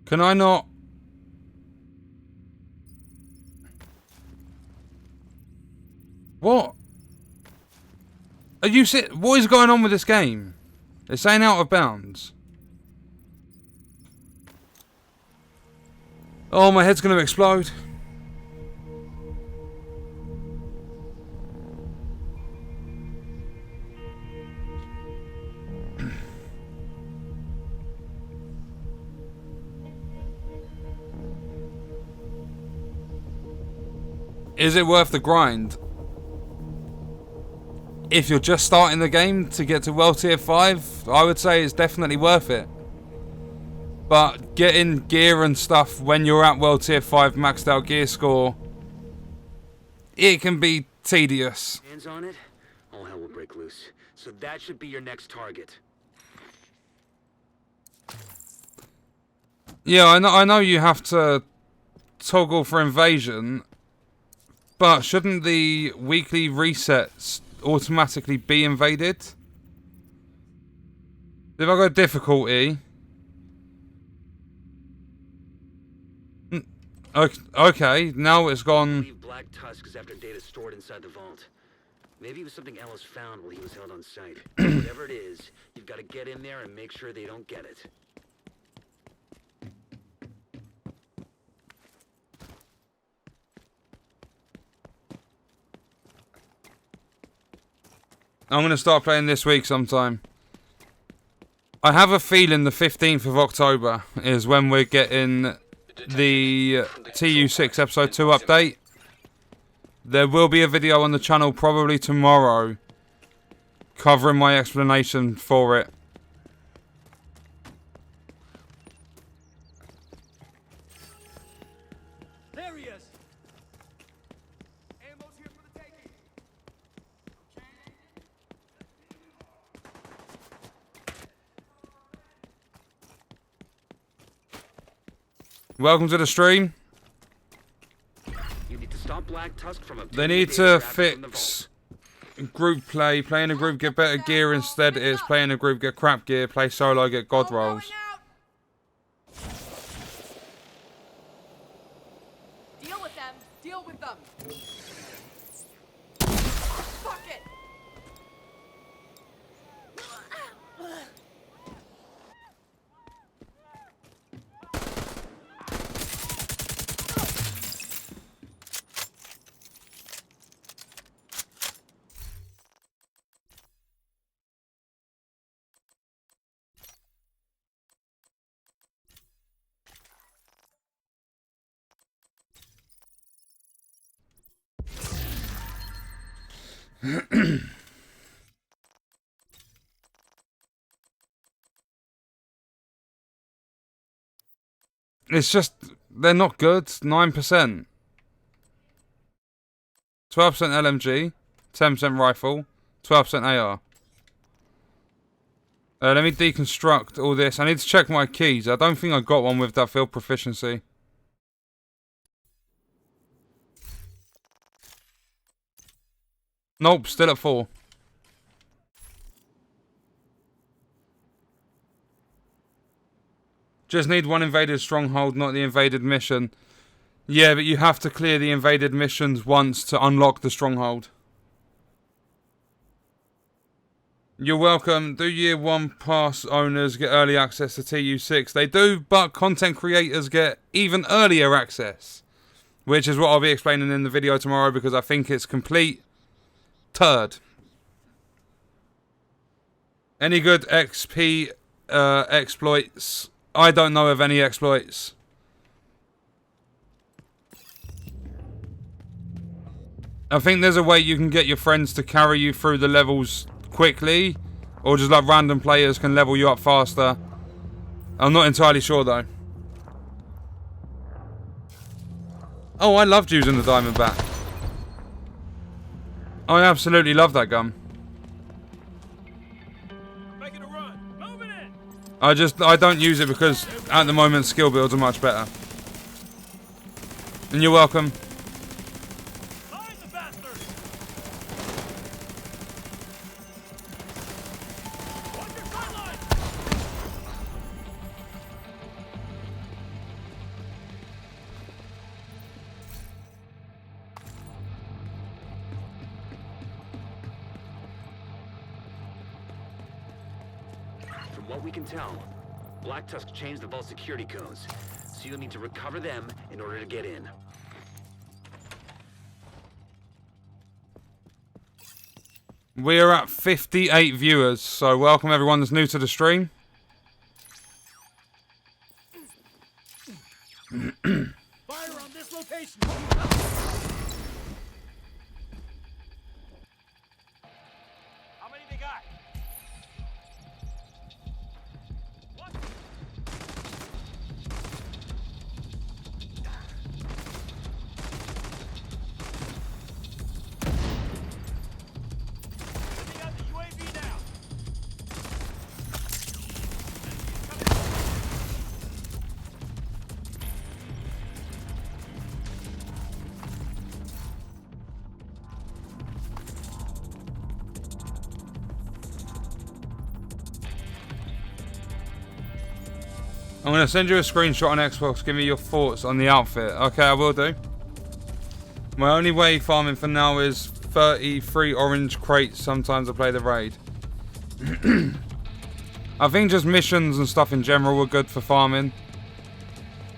Can I not... What? Are you what is going on with this game? It's saying out of bounds. Oh, my head's gonna explode. Is it worth the grind? If you're just starting the game to get to World Tier 5, I would say it's definitely worth it. But getting gear and stuff when you're at World Tier 5 maxed out gear score, it can be tedious. Hands on it, all hell will break loose. So that should be your next target. Yeah, I know you have to toggle for invasion, but shouldn't the weekly resets automatically be invaded? If I go difficulty... Okay, now it's gone... Black tusks after data stored inside the vault. Maybe it was something Ellis found while he was held on site. Whatever it is, you've got to get in there and make sure they don't get it. I'm going to start playing this week sometime. I have a feeling the 15th of October is when we're getting the TU6 episode 2 update. There will be a video on the channel probably tomorrow covering my explanation for it. There he is. Ammo's here for the taking. Welcome to the stream. You need to stop Black Tusk from They obtaining need data to traffic from the fix vault. group play. Play in a group, get better gear. Instead, it is play in a group, get crap gear. Play solo, get god rolls. Deal with them. Deal with them. Fuck it. It's just, they're not good. 9%. 12% LMG. 10% rifle. 12% AR. Let me deconstruct all this. I need to check my keys. I don't think I got one with that field proficiency. Nope, still at 4. Just need one invaded stronghold, not the invaded mission. Yeah, but you have to clear the invaded missions once to unlock the stronghold. You're welcome. Do year 1 pass owners get early access to TU6? They do, but content creators get even earlier access. Which is what I'll be explaining in the video tomorrow because I think it's complete turd. Any good XP exploits? I don't know of any exploits. I think there's a way you can get your friends to carry you through the levels quickly, or just like random players can level you up faster. I'm not entirely sure though. Oh, I loved using the Diamondback. I absolutely love that gun. Making a run. Moving in. I don't use it because at the moment skill builds are much better. And you're welcome. Find the bastard. Watch your sideline. From what we can tell, Black Tusk changed the vault security codes, so you'll need to recover them in order to get in. We're at 58 viewers, so welcome everyone that's new to the stream. Fire on this location. How many they got? What? Sending out the UAV now. I'm going to send you a screenshot on Xbox. Give me your thoughts on the outfit. Okay, I will do. My only way farming for now is 33 orange crates. Sometimes I play the raid. I think just missions and stuff in general were good for farming.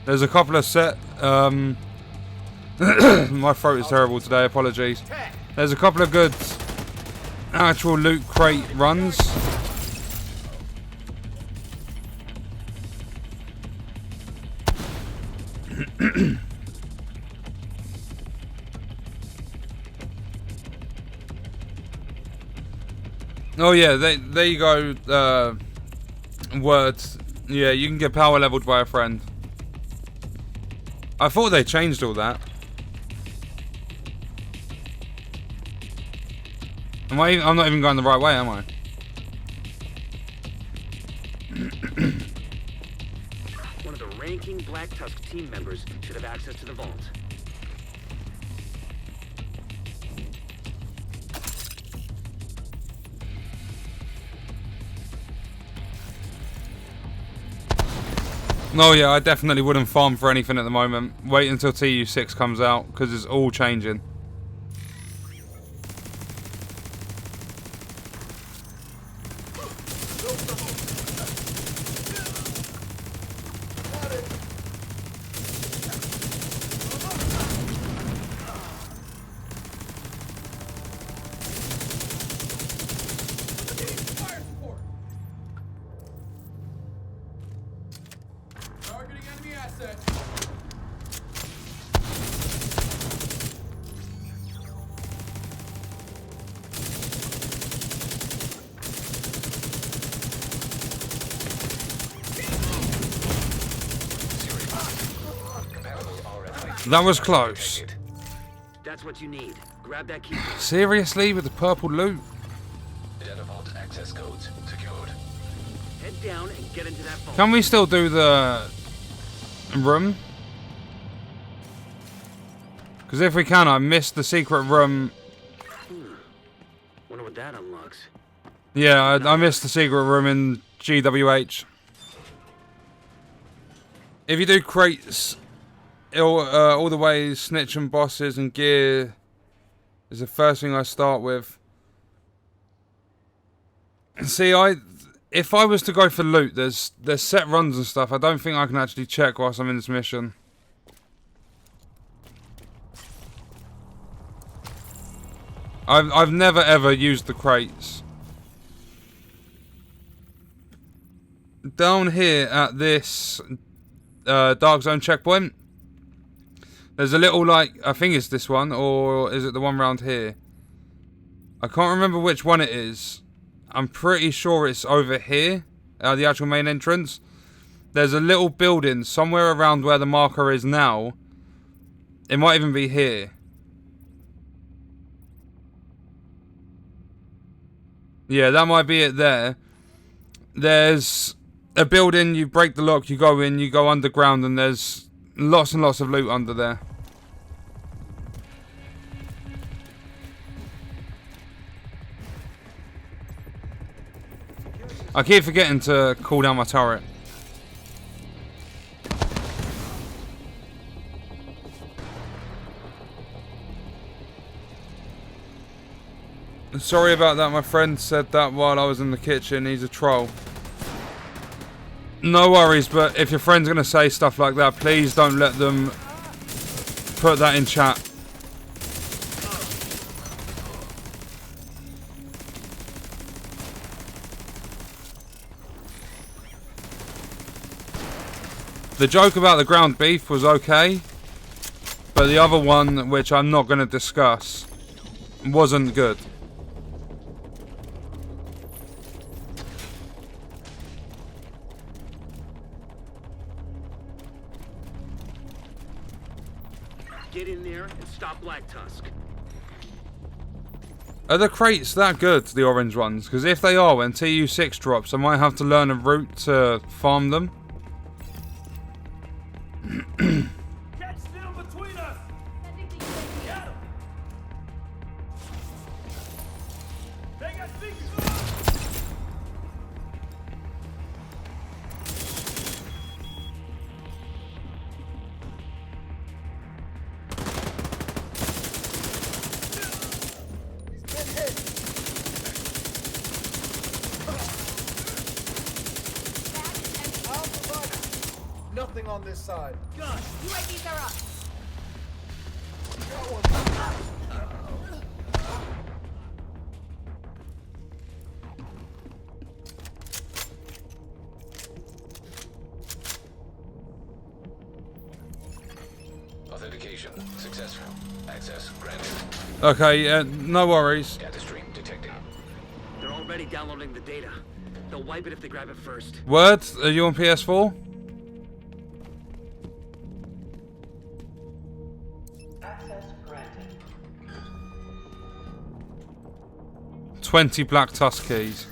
There's a couple of set... my throat is terrible today. Apologies. There's a couple of good actual loot crate runs. Oh yeah, there you go. Words. Yeah, you can get power leveled by a friend. I thought they changed all that. I'm not even going the right way, am I? One of the ranking Black Tusk team members should have access to the vault. No, yeah, I definitely wouldn't farm for anything at the moment. Wait until TU6 comes out, because it's all changing. Targeting enemy asset. That was close. That's what you need. Grab that key. Seriously, with the purple loot? Data vault access codes secured. Head down and get into that vault. Can we still do the room? Because if we can, I missed the secret room. Wonder what that unlocks. Yeah, I missed the secret room in GWH. If you do crates all the way, snitch and bosses and gear is the first thing I start with. See, if I was to go for loot, there's set runs and stuff. I don't think I can actually check whilst I'm in this mission. I've never ever used the crates. Down here at this Dark Zone checkpoint, there's a little, like, I think it's this one, or is it the one round here? I can't remember which one it is. I'm pretty sure it's over here, the actual main entrance. There's a little building somewhere around where the marker is now. It might even be here. Yeah, that might be it there. There's a building, you break the lock, you go in, you go underground, and there's lots and lots of loot under there. I keep forgetting to cool down my turret. Sorry about that, my friend said that while I was in the kitchen. He's a troll. No worries, but if your friend's going to say stuff like that, please don't let them put that in chat. The joke about the ground beef was okay, but the other one, which I'm not going to discuss, wasn't good. Get in there and stop Black Tusk. Are the crates that good, the orange ones? Because if they are, when TU6 drops, I might have to learn a route to farm them. Catch them between us! Sending the UAV. Get 'em! They got secrets! Nothing on this side. UAVs are up. Authentication successful. Access granted. Okay, no worries. Data stream detected. They're already downloading the data. They'll wipe it if they grab it first. Word, are you on PS4? Access granted. 20 Black Tusk keys.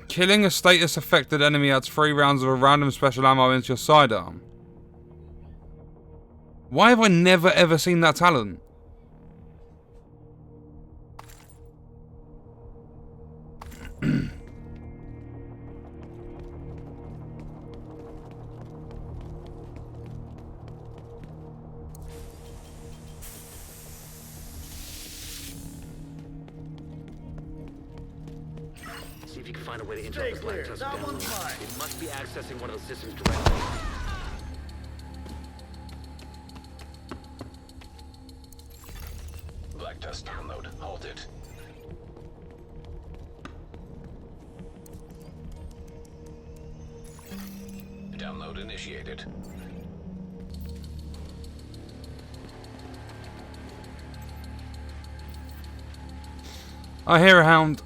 Killing a status affected enemy adds 3 rounds of a random special ammo into your sidearm. Why have I never ever seen that talent? See if you can find a way to Stay interrupt the clear. Black Tusk That download. one's mine. It must be accessing one of those systems directly. Black Tusk download halted. Download initiated. I hear a hound.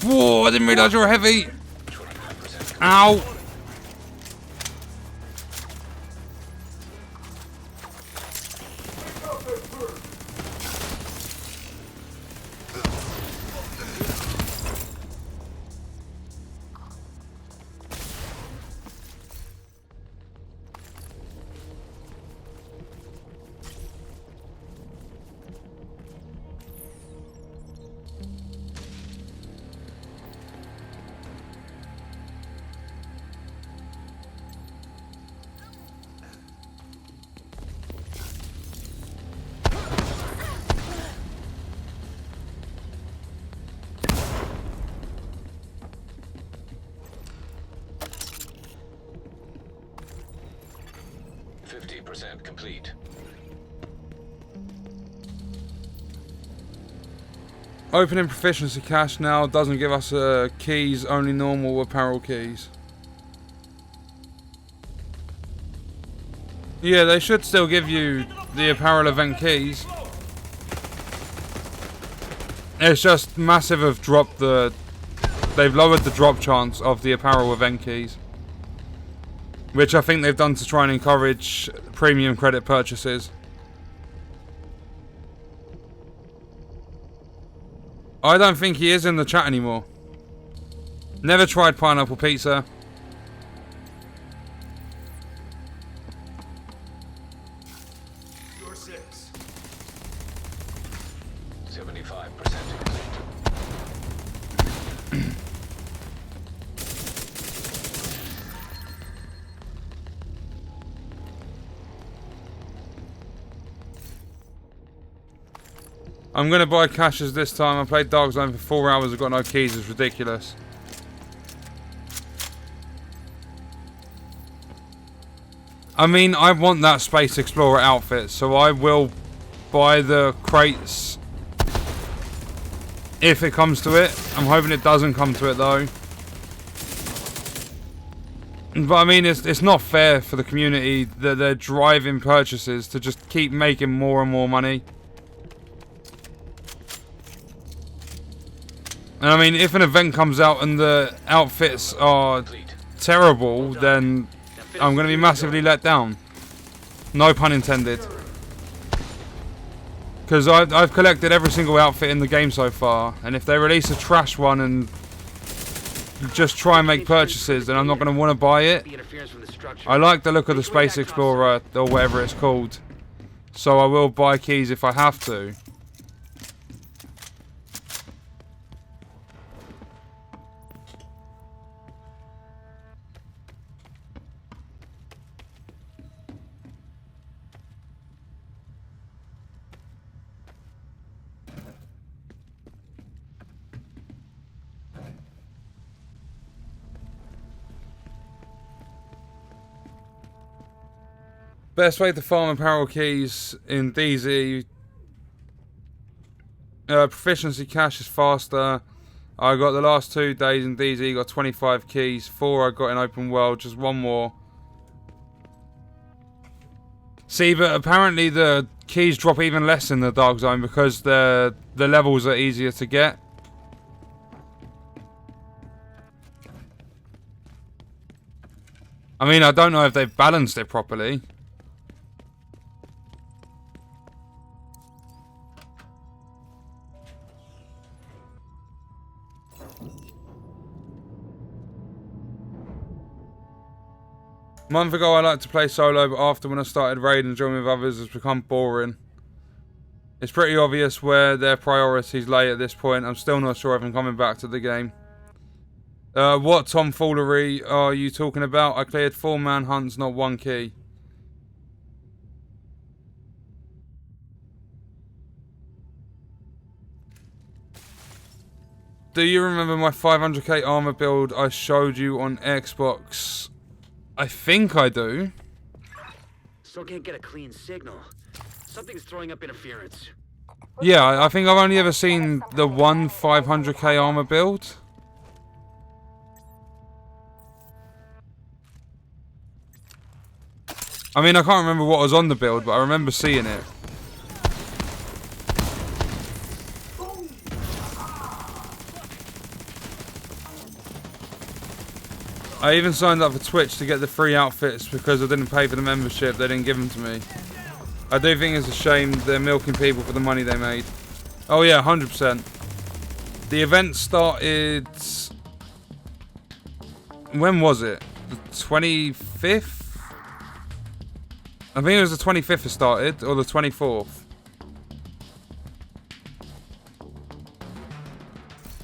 Whoa, I didn't realise you were heavy. 25% Ow. complete. Opening proficiency cache now doesn't give us keys, only normal apparel keys. Yeah, they should still give you the apparel event keys. It's just massive have dropped the... They've lowered the drop chance of the apparel event keys. Which I think they've done to try and encourage premium credit purchases. I don't think he is in the chat anymore. Never tried pineapple pizza. You're 6. 75% complete. I'm gonna buy caches this time. I played Dark Zone for 4 hours. I've got no keys. It's ridiculous. I mean, I want that Space Explorer outfit, so I will buy the crates if it comes to it. I'm hoping it doesn't come to it though. But I mean, it's not fair for the community that they're driving purchases to just keep making more and more money. And I mean, if an event comes out and the outfits are terrible, then I'm going to be massively let down. No pun intended. Because I've collected every single outfit in the game so far, and if they release a trash one and just try and make purchases, then I'm not going to want to buy it. I like the look of the Space Explorer, or whatever it's called, so I will buy keys if I have to. Best way to farm apparel keys in DZ. Proficiency cash is faster. I got the last 2 days in DZ, got 25 keys. 4 I got in open world, just 1 more. See, but apparently the keys drop even less in the Dark Zone because the levels are easier to get. I mean, I don't know if they've balanced it properly. A month ago I liked to play solo, but after when I started raid and joining with others, it's become boring. It's pretty obvious where their priorities lay at this point. I'm still not sure if I'm coming back to the game. What tomfoolery are you talking about? I cleared 4 manhunts, not 1 key. Do you remember my 500k armor build I showed you on Xbox? I think I do. Still can't get a clean signal. Something's throwing up interference. Yeah, I think I've only ever seen the one 500k armor build. I mean, I can't remember what was on the build, but I remember seeing it. I even signed up for Twitch to get the free outfits because I didn't pay for the membership. They didn't give them to me. I do think it's a shame they're milking people for the money they made. Oh yeah, 100%. The event started... When was it? The 25th? I think it was the 25th it started, or the 24th.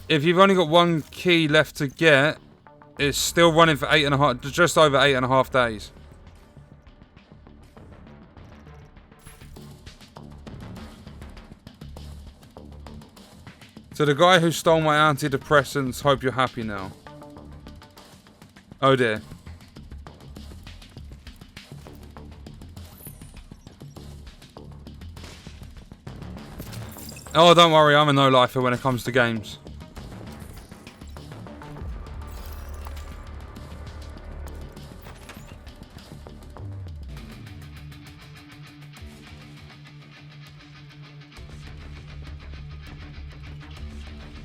If you've only got 1 key left to get, it's still running for 8.5, just over 8.5 days. To the guy who stole my antidepressants, hope you're happy now. Oh dear. Oh, don't worry, I'm a no-lifer when it comes to games.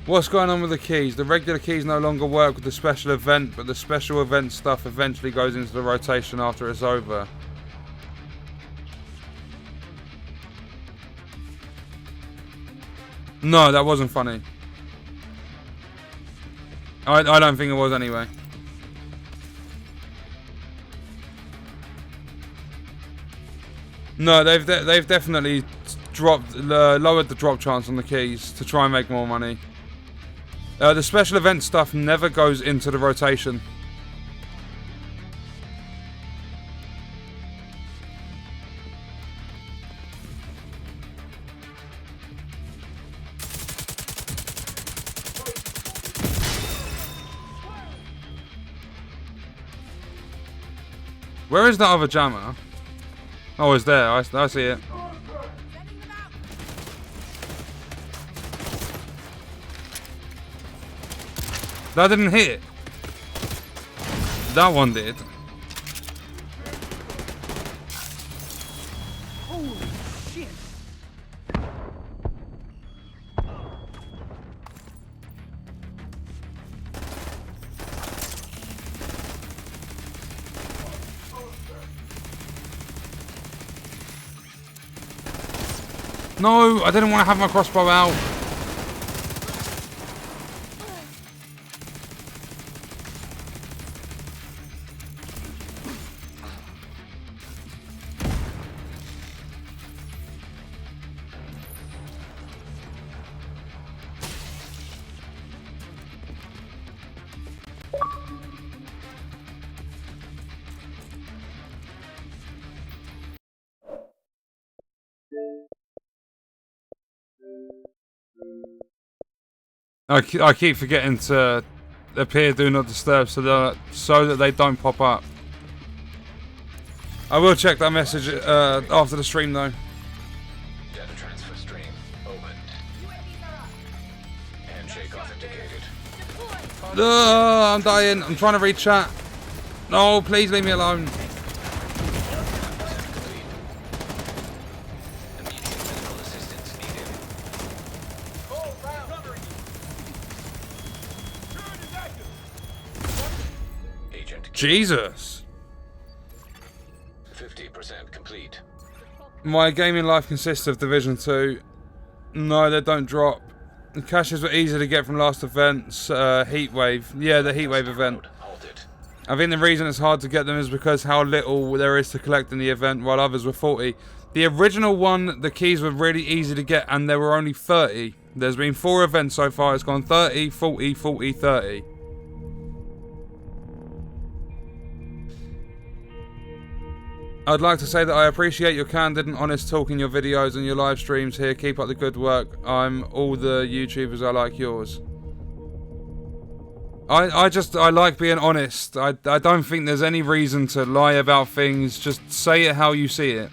What's going on with the keys? The regular keys no longer work with the special event, but the special event stuff eventually goes into the rotation after it's over. No, that wasn't funny. I don't think it was anyway. No, they've definitely lowered the drop chance on the keys to try and make more money. The special event stuff never goes into the rotation. Where is that other jammer? Oh, it's there. I see it. That didn't hit. That one did. Holy shit. No, I didn't want to have my crossbow out. I keep forgetting to appear do not disturb so that they don't pop up. I will check that message after the stream though. Data transfer stream opened. UAVs are up. Handshake authenticated. Deploy. I'm dying. I'm trying to read chat. No, please leave me alone. Complete. Immediate medical assistance needed. Oh, round. Covering you. Turret is active. Agent Jesus. 50% complete. My gaming life consists of Division 2. No, they don't drop. The caches were easy to get from last event's Heatwave. Yeah, the Heatwave event. Halted. I think the reason it's hard to get them is because how little there is to collect in the event, while others were 40. The original one, the keys were really easy to get, and there were only 30. There's been 4 events so far. It's gone 30, 40, 40, 30. I'd like to say that I appreciate your candid and honest talk in your videos and your live streams here. Keep up the good work. I'm all the YouTubers I like yours. I like being honest. I don't think there's any reason to lie about things. Just say it how you see it.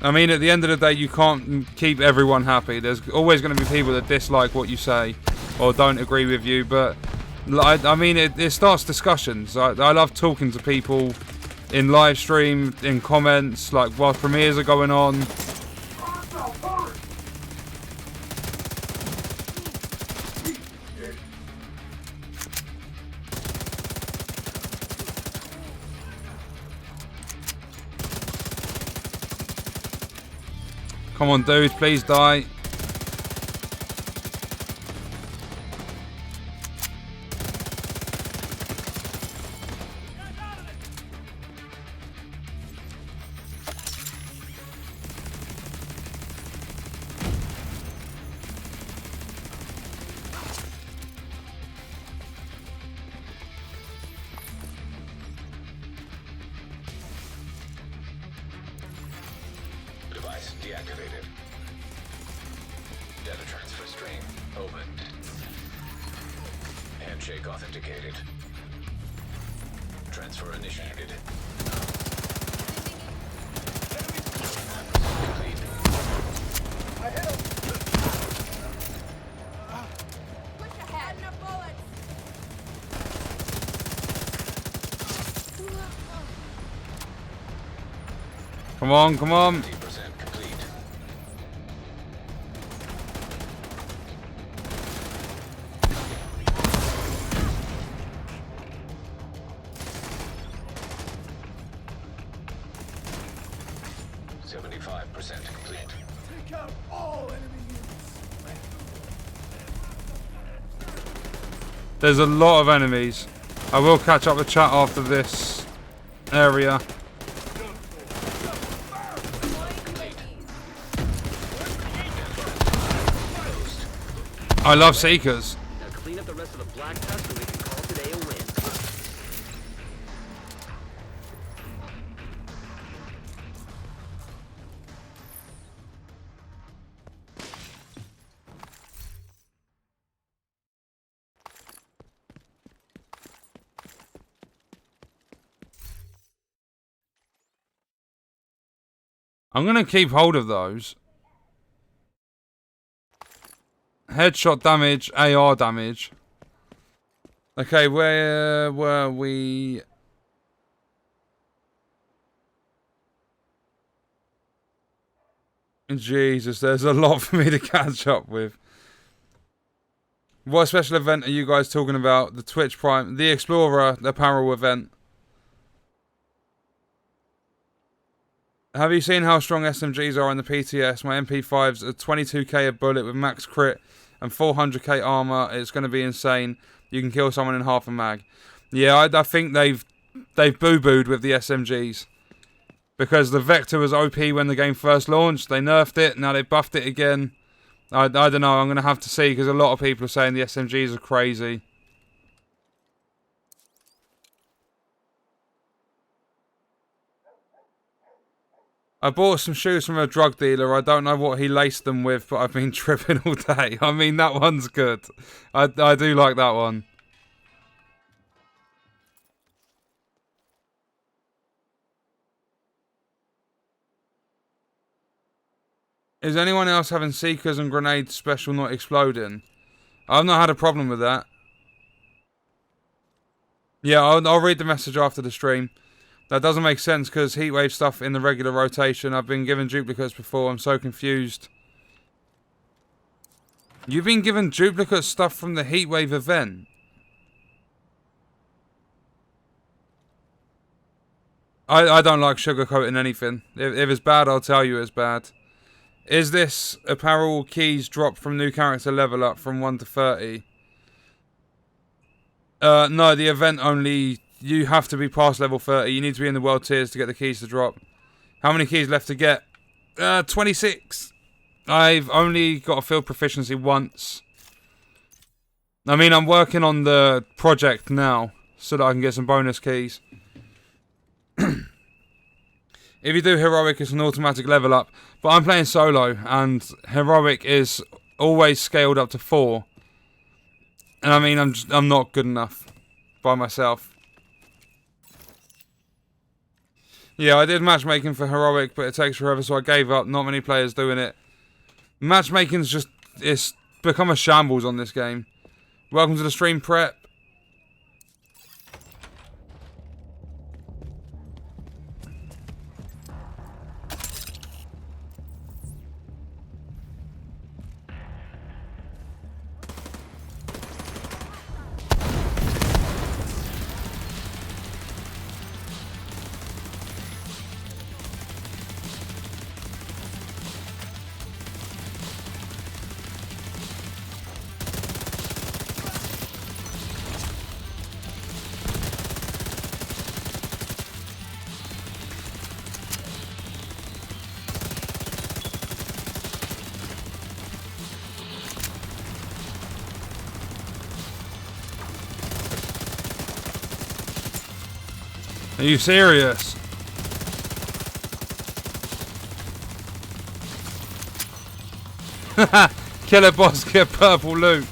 I mean, at the end of the day, you can't keep everyone happy. There's always going to be people that dislike what you say or don't agree with you, but I mean, it starts discussions. I love talking to people in live stream, in comments, like while premieres are going on. Come on, dude, please die. Device deactivated. Data transfer stream opened. Handshake authenticated. Transfer initiated. Complete. I hit him. Push ahead. No bullets. Come on, come on. 50% complete. %75 complete. Take out all enemy units. There's a lot of enemies. I will catch up with chat after this area. I love Seekers. Now clean up the rest of the black tusk and we can call today a win. I'm going to keep hold of those. Headshot damage, AR damage. Okay, where were we? Jesus, there's a lot for me to catch up with. What special event are you guys talking about? The Twitch Prime, the Explorer, the Apparel event. Have you seen how strong SMGs are in the PTS? My MP5's a 22k a bullet with max crit and 400k armor. It's going to be insane. You can kill someone in half a mag. Yeah, I think they've boo-booed with the SMGs. Because the Vector was OP when the game first launched. They nerfed it. Now they buffed it again. I don't know. I'm going to have to see because a lot of people are saying the SMGs are crazy. I bought some shoes from a drug dealer. I don't know what he laced them with, but I've been tripping all day. I mean, that one's good. I do like that one. Is anyone else having seekers and grenades special not exploding? I've not had a problem with that. Yeah, I'll read the message after the stream. That doesn't make sense because heatwave stuff in the regular rotation. I've been given duplicates before. I'm so confused. You've been given duplicate stuff from the heatwave event? I don't like sugarcoating anything. If it's bad, I'll tell you it's bad. Is this apparel keys drop from new character level up from 1 to 30? No, the event only... You have to be past level 30. You need to be in the world tiers to get the keys to drop. How many keys left to get? 26. I've only got a field proficiency once. I mean, I'm working on the project now so that I can get some bonus keys. If you do heroic, it's an automatic level up. But I'm playing solo, and heroic is always scaled up to 4. And I mean, I'm not good enough by myself. Yeah, I did matchmaking for heroic, but it takes forever, so I gave up. Not many players doing it. Matchmaking's just... It's become a shambles on this game. Welcome to the stream, Prep. Are you serious? Kill a boss, get purple loot.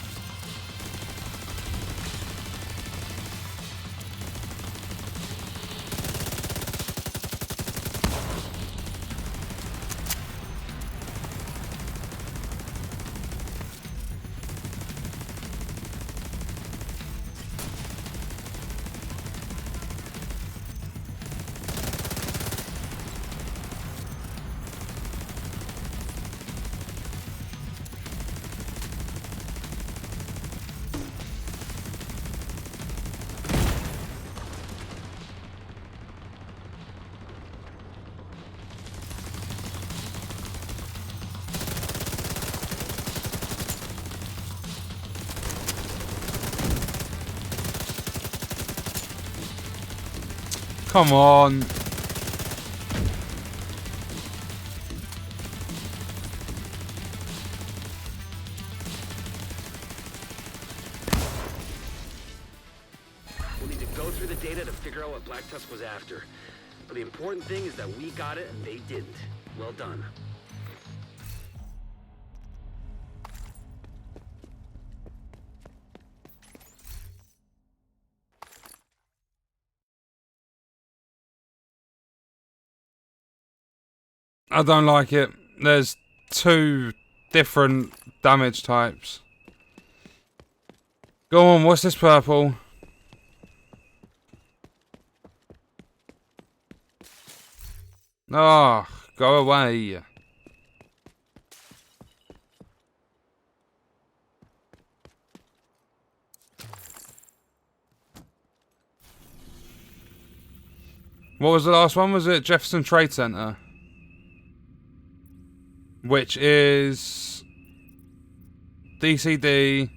Come on. We'll need to go through the data to figure out what Black Tusk was after. But the important thing is that we got it and they didn't. Well done. I don't like it. There's 2 different damage types. Go on, what's this purple? Oh, go away. What was the last one? Was it Jefferson Trade Center? Which is DCD.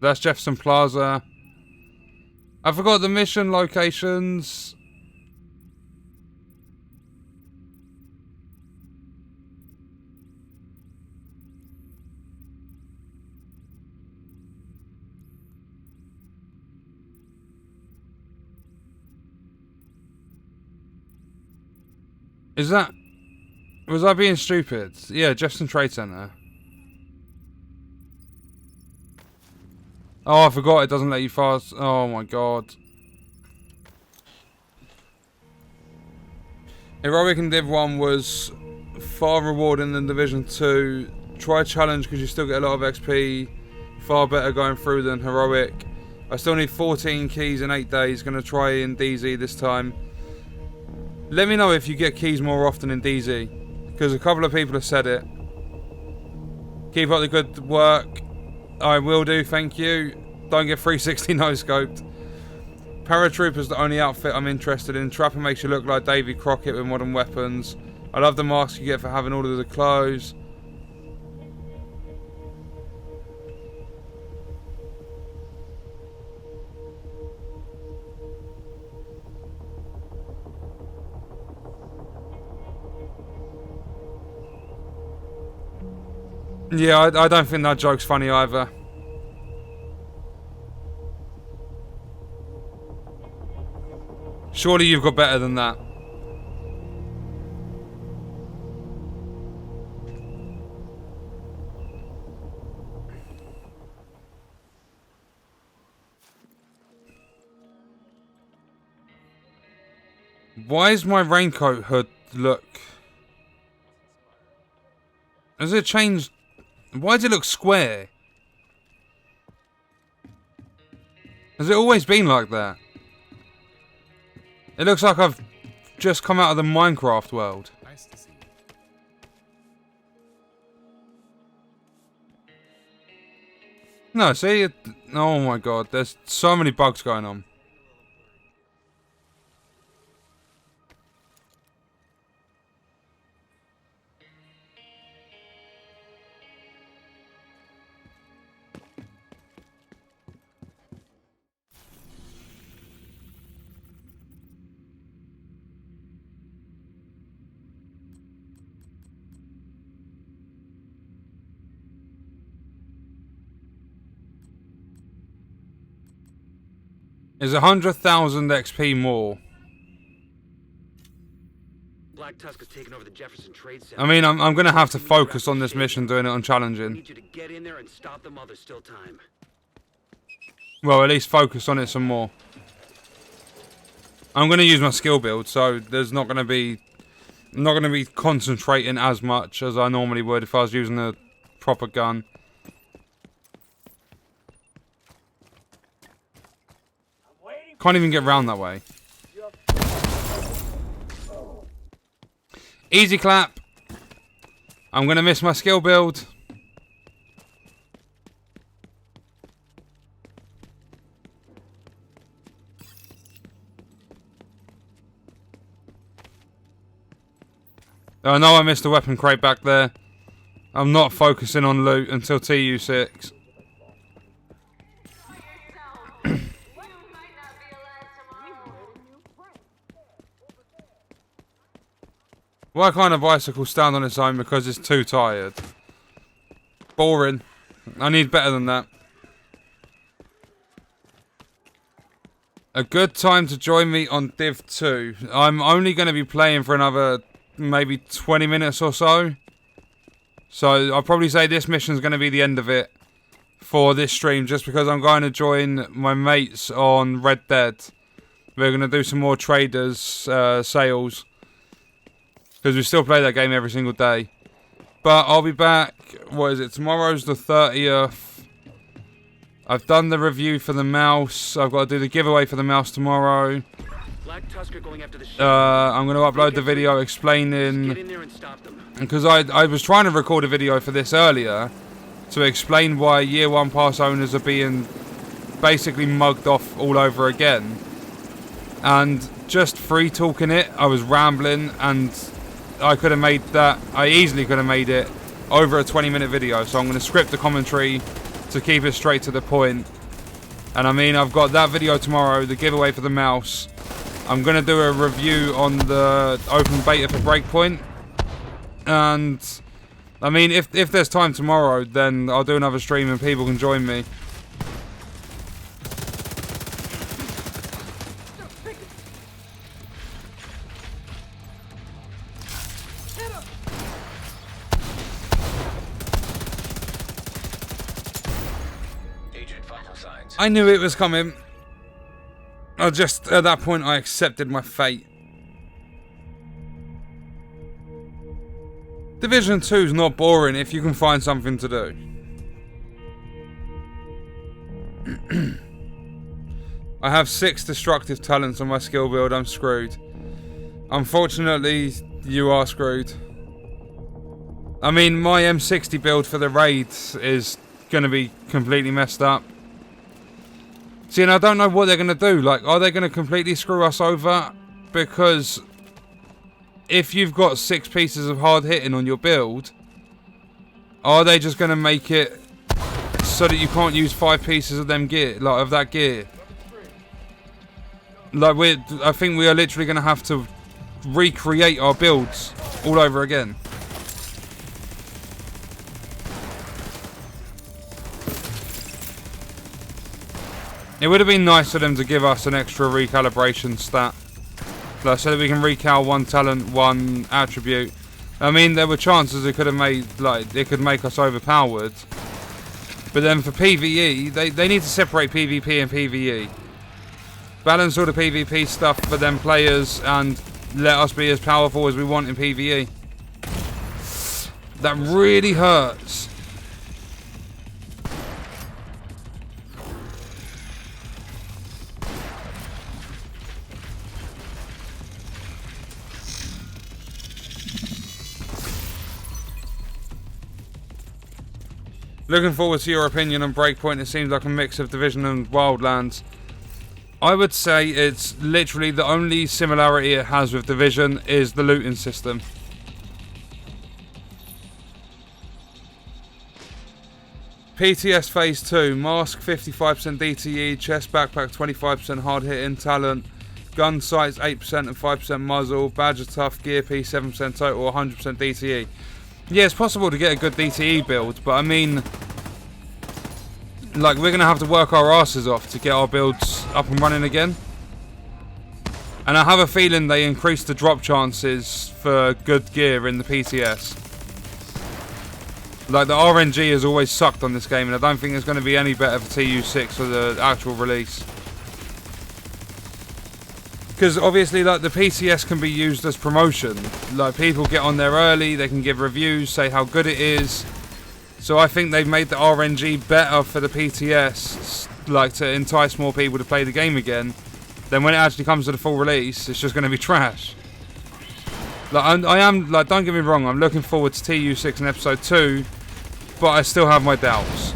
That's Jefferson Plaza. I forgot the mission locations. Is that... Was I being stupid? Yeah, Jefferson Trade Center. Oh, I forgot it doesn't let you fast. Oh my god. Heroic in Div 1 was far rewarding than Division 2. Try challenge because you still get a lot of XP. Far better going through than Heroic. I still need 14 keys in 8 days. Gonna try in DZ this time. Let me know if you get keys more often in DZ, because a couple of people have said it. Keep up the good work. I will do, thank you. Don't get 360 no-scoped. Paratrooper's the only outfit I'm interested in. Trapper makes you look like Davy Crockett with modern weapons. I love the mask you get for having all of the clothes. Yeah, I don't think that joke's funny either. Surely you've got better than that. Why is my raincoat hood look... Has it changed? Why does it look square? Has it always been like that? It looks like I've just come out of the Minecraft world. Nice to see you. No, see? Oh my god, there's so many bugs going on. Is 100,000 XP more? Black Tusk has taken over the Jefferson Trade Center. I mean, I'm gonna have to focus on this mission, doing it on I challenging. need you to get in there and stop them while there's still time. Well, at least focus on it some more. I'm gonna use my skill build, so there's not gonna be... I'm not gonna be concentrating as much as I normally would if I was using a proper gun. Can't even get round that way. Easy clap. I'm gonna miss my skill build. I know I missed the weapon crate back there. I'm not focusing on loot until TU6. Why can't a bicycle stand on its own? Because it's too tired. Boring. I need better than that. A good time to join me on Div 2. I'm only going to be playing for another maybe 20 minutes or so. So I'll probably say this mission's going to be the end of it for this stream, just because I'm going to join my mates on Red Dead. We're going to do some more traders sales, because we still play that game every single day. But I'll be back, what is it, tomorrow's the 30th. I've done the review for the mouse. I've got to do the giveaway for the mouse tomorrow. Black Tusk are going after the ship. I'm going to upload the video Get explaining... in there and stop them. Because I was trying to record a video for this earlier to explain why Year 1 pass owners are being basically mugged off all over again. And just free talking it, I was rambling, and I could have made that, I easily could have made it over a 20-minute video. So I'm going to script the commentary to keep it straight to the point. And I mean, I've got that video tomorrow, the giveaway for the mouse. I'm going to do a review on the open beta for Breakpoint. And I mean, if there's time tomorrow, then I'll do another stream and people can join me. Agent vital signs. I knew it was coming. I just, at that point, I accepted my fate. Division 2 is not boring if you can find something to do. I have 6 destructive talents on my skill build. I'm screwed. Unfortunately, you are screwed. I mean, my M60 build for the raids is going to be completely messed up. See, and I don't know what they're going to do. Like, are they going to completely screw us over? Because if you've got 6 pieces of hard hitting on your build, are they just going to make it so that you can't use 5 pieces of them gear, like of that gear? Like, I think we are literally going to have to recreate our builds all over again. It would have been nice for them to give us an extra recalibration stat, like, so that we can recal 1 talent, 1 attribute. I mean, there were chances it could have made, like, it could make us overpowered. But then for PvE, they need to separate PvP and PvE. Balance all the PvP stuff for them players and let us be as powerful as we want in PvE. That really hurts. Looking forward to your opinion on Breakpoint. It seems like a mix of Division and Wildlands. I would say it's literally the only similarity it has with Division is the looting system. PTS Phase 2. Mask 55% DTE, chest backpack 25% hard hitting, talent, gun sights 8% and 5% muzzle, badge of tough, gear piece 7% total, 100% DTE. Yeah, it's possible to get a good DTE build, but I mean, like, we're going to have to work our asses off to get our builds up and running again. And I have a feeling they increased the drop chances for good gear in the PTS. Like, the RNG has always sucked on this game, and I don't think it's going to be any better for TU6 for the actual release. Because obviously, like, the PTS can be used as promotion. Like, people get on there early, they can give reviews, say how good it is. So I think they've made the RNG better for the PTS, like, to entice more people to play the game again. Then when it actually comes to the full release, it's just going to be trash. Like, I am, like, don't get me wrong, I'm looking forward to TU6 and Episode 2, but I still have my doubts.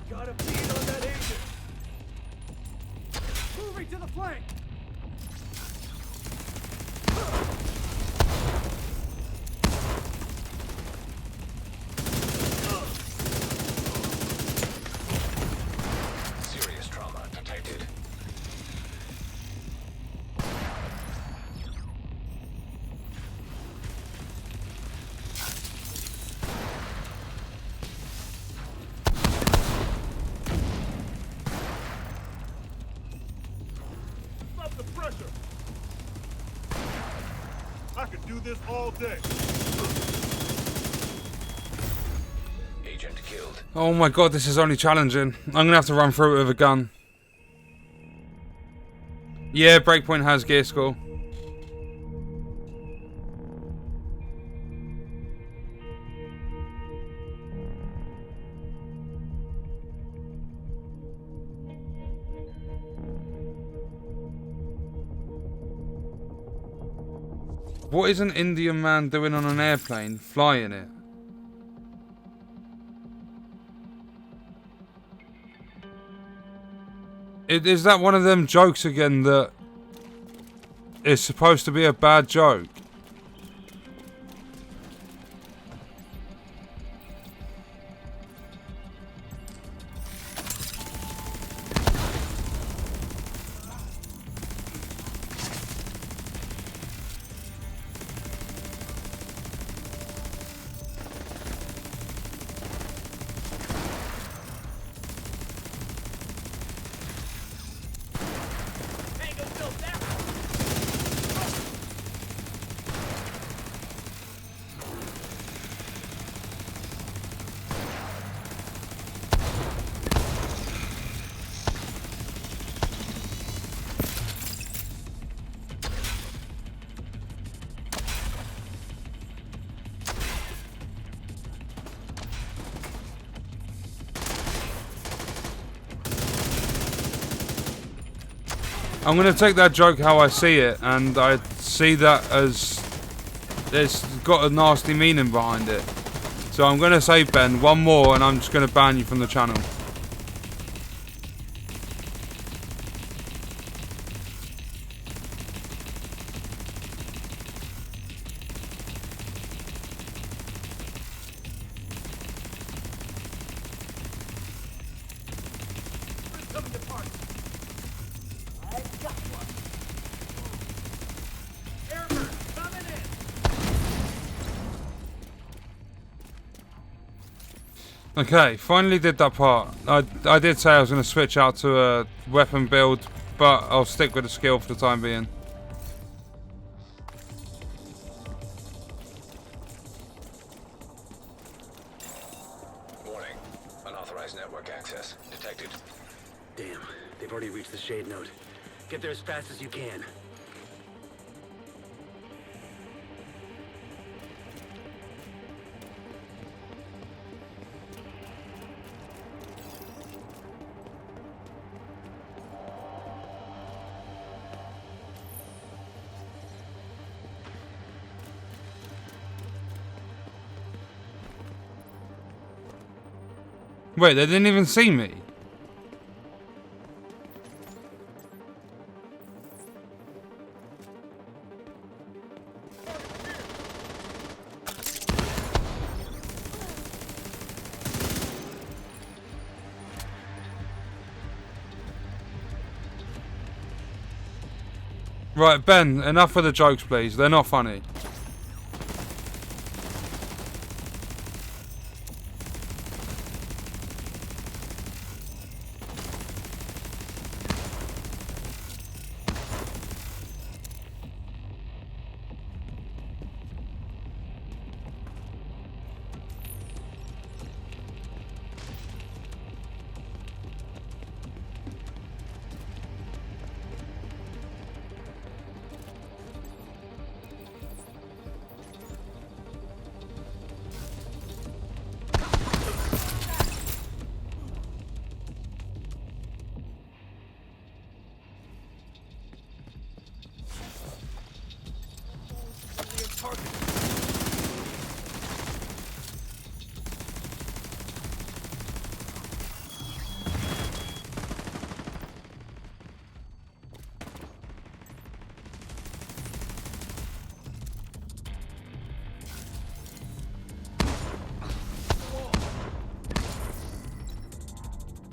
Gotta beat on that agent. Moving to the flank. Serious trauma detected. Stop the pressure. I could do this all day. Agent killed. Oh my god, this is only challenging. I'm going to have to run through it with a gun. Yeah, Breakpoint has gear score. What is an Indian man doing on an airplane? Flying it. Is that one of them jokes again that is supposed to be a bad joke? I'm going to take that joke how I see it, and I see that as it's got a nasty meaning behind it. So I'm going to say, Ben, one more, and I'm just going to ban you from the channel. Okay, finally did that part. I did say I was going to switch out to a weapon build, but I'll stick with the skill for the time being. Warning. Unauthorized network access detected. Damn, they've already reached the shade node. Get there as fast as you can. Wait, they didn't even see me. Right, Ben, enough with the jokes, please. They're not funny.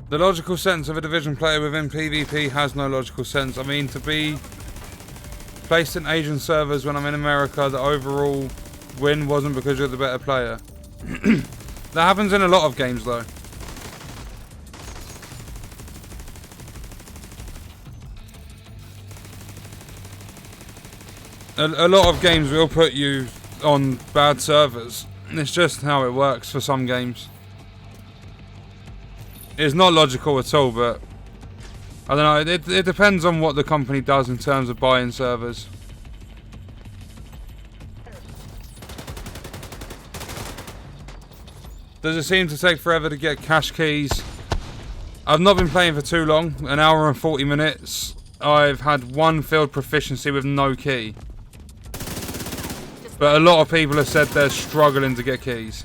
The logical sense of a Division player within PvP has no logical sense. I mean, to be placed in Asian servers when I'm in America, the overall win wasn't because you're the better player. That happens in a lot of games, though. A lot of games will put you on bad servers. It's just how it works for some games. It's not logical at all, but I don't know, it depends on what the company does in terms of buying servers. Does it seem to take forever to get cache keys? I've not been playing for too long, an hour and 40 minutes. I've had one field proficiency with no key. But a lot of people have said they're struggling to get keys.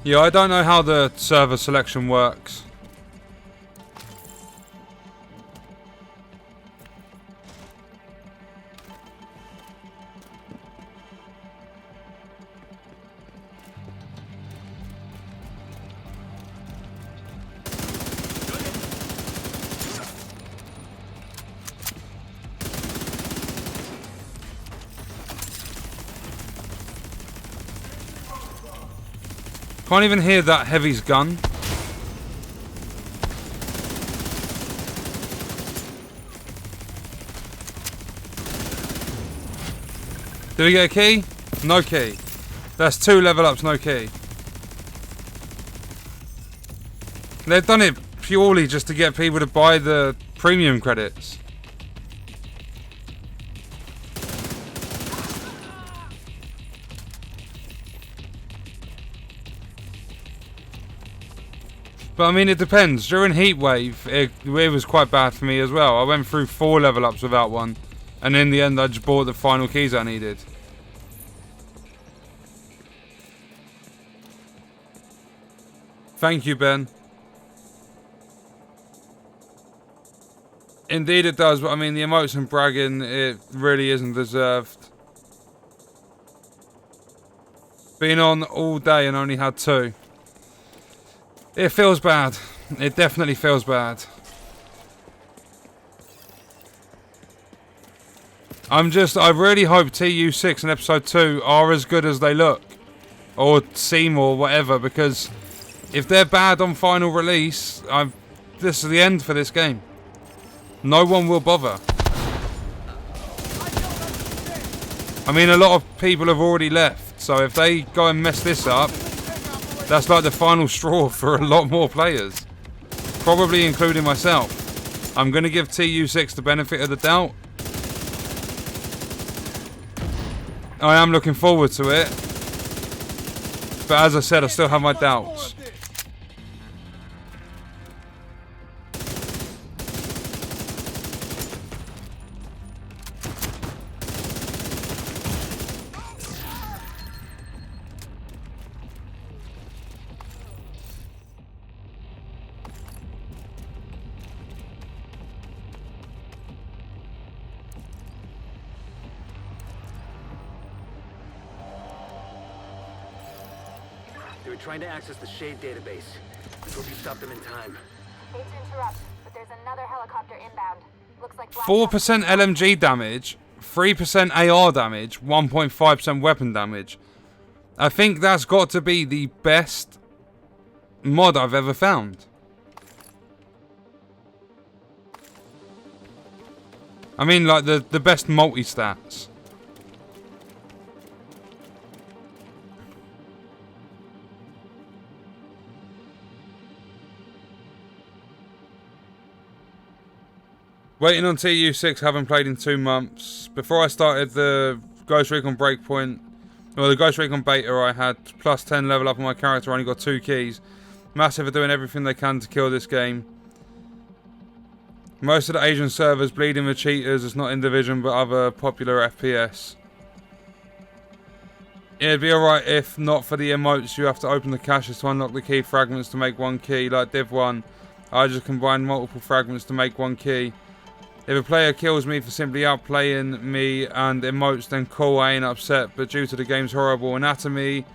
Yeah, I don't know how the server selection works. Can't even hear that heavy's gun. Did we get a key? No key. That's 2 level ups, no key. They've done it purely just to get people to buy the premium credits. But I mean, it depends. During Heatwave, it was quite bad for me as well. I went through 4 level ups without one. And in the end, I just bought the final keys I needed. Thank you, Ben. Indeed it does, but I mean, the emotes and bragging, it really isn't deserved. Been on all day and only had 2. It feels bad. It definitely feels bad. I really hope TU6 and Episode 2 are as good as they look. Or seem or whatever, because if they're bad on final release, this is the end for this game. No one will bother. I mean, a lot of people have already left, so if they go and mess this up, that's like the final straw for a lot more players. Probably including myself. I'm going to give TU6 the benefit of the doubt. I am looking forward to it. But as I said, I still have my doubts. They were trying to access the Shade database. I hope you stopped them in time. Hate to interrupt, but there's another helicopter inbound. Looks like 4% LMG damage, 3% AR damage, 1.5% weapon damage. I think that's got to be the best mod I've ever found. I mean, like, the best multi-stats. Waiting on TU6, haven't played in 2 months. Before I started the Ghost Recon Breakpoint, or the Ghost Recon beta, I had plus 10 level up on my character, I only got 2 keys. Massive are doing everything they can to kill this game. Most of the Asian servers bleeding with cheaters, it's not in Division but other popular FPS. It'd be alright if not for the emotes, you have to open the caches to unlock the key fragments to make 1 key, like Div 1. I just combined multiple fragments to make 1 key. If a player kills me for simply outplaying me and emotes, then cool, I ain't upset, but due to the game's horrible anatomy,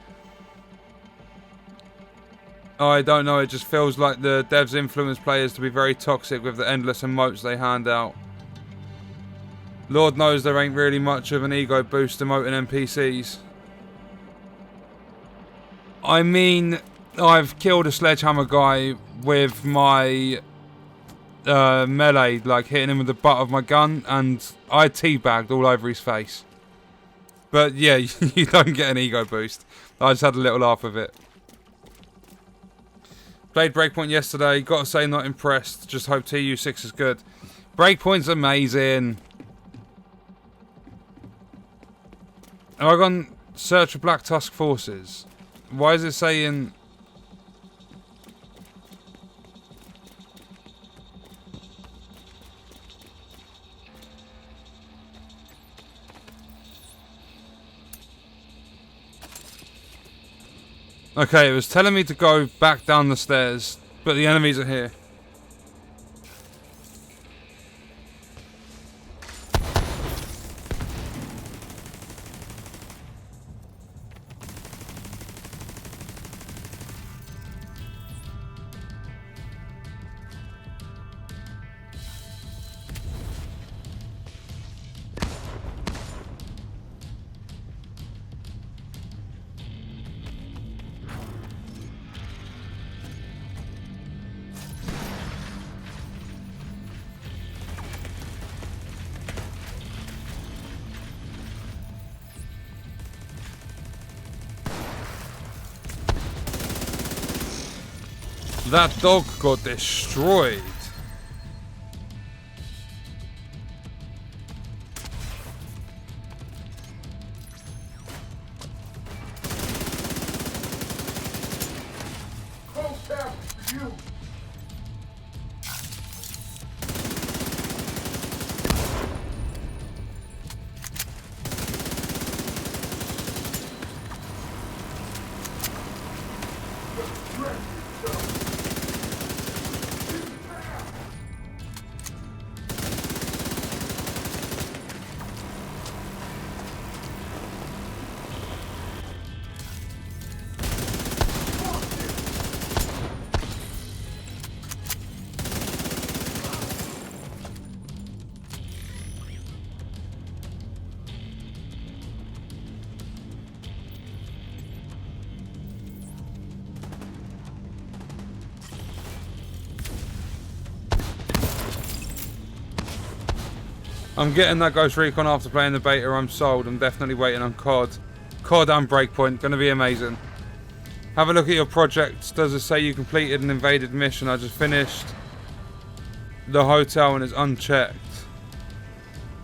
I don't know, it just feels like the devs influence players to be very toxic with the endless emotes they hand out. Lord knows there ain't really much of an ego boost emoting NPCs. I mean, I've killed a sledgehammer guy with my melee, like hitting him with the butt of my gun, and I teabagged all over his face. But yeah, you don't get an ego boost. I just had a little laugh with it. Played Breakpoint yesterday, gotta say not impressed, just hope TU6 is good. Breakpoint's amazing. Have I gone search for Black Tusk forces? Why is it saying... Okay, it was telling me to go back down the stairs, but the enemies are here. That dog got destroyed. Close down for you. I'm getting that Ghost Recon after playing the beta. I'm sold. I'm definitely waiting on COD. COD and Breakpoint. Going to be amazing. Have a look at your projects. Does it say you completed an invaded mission? I just finished the hotel and it's unchecked.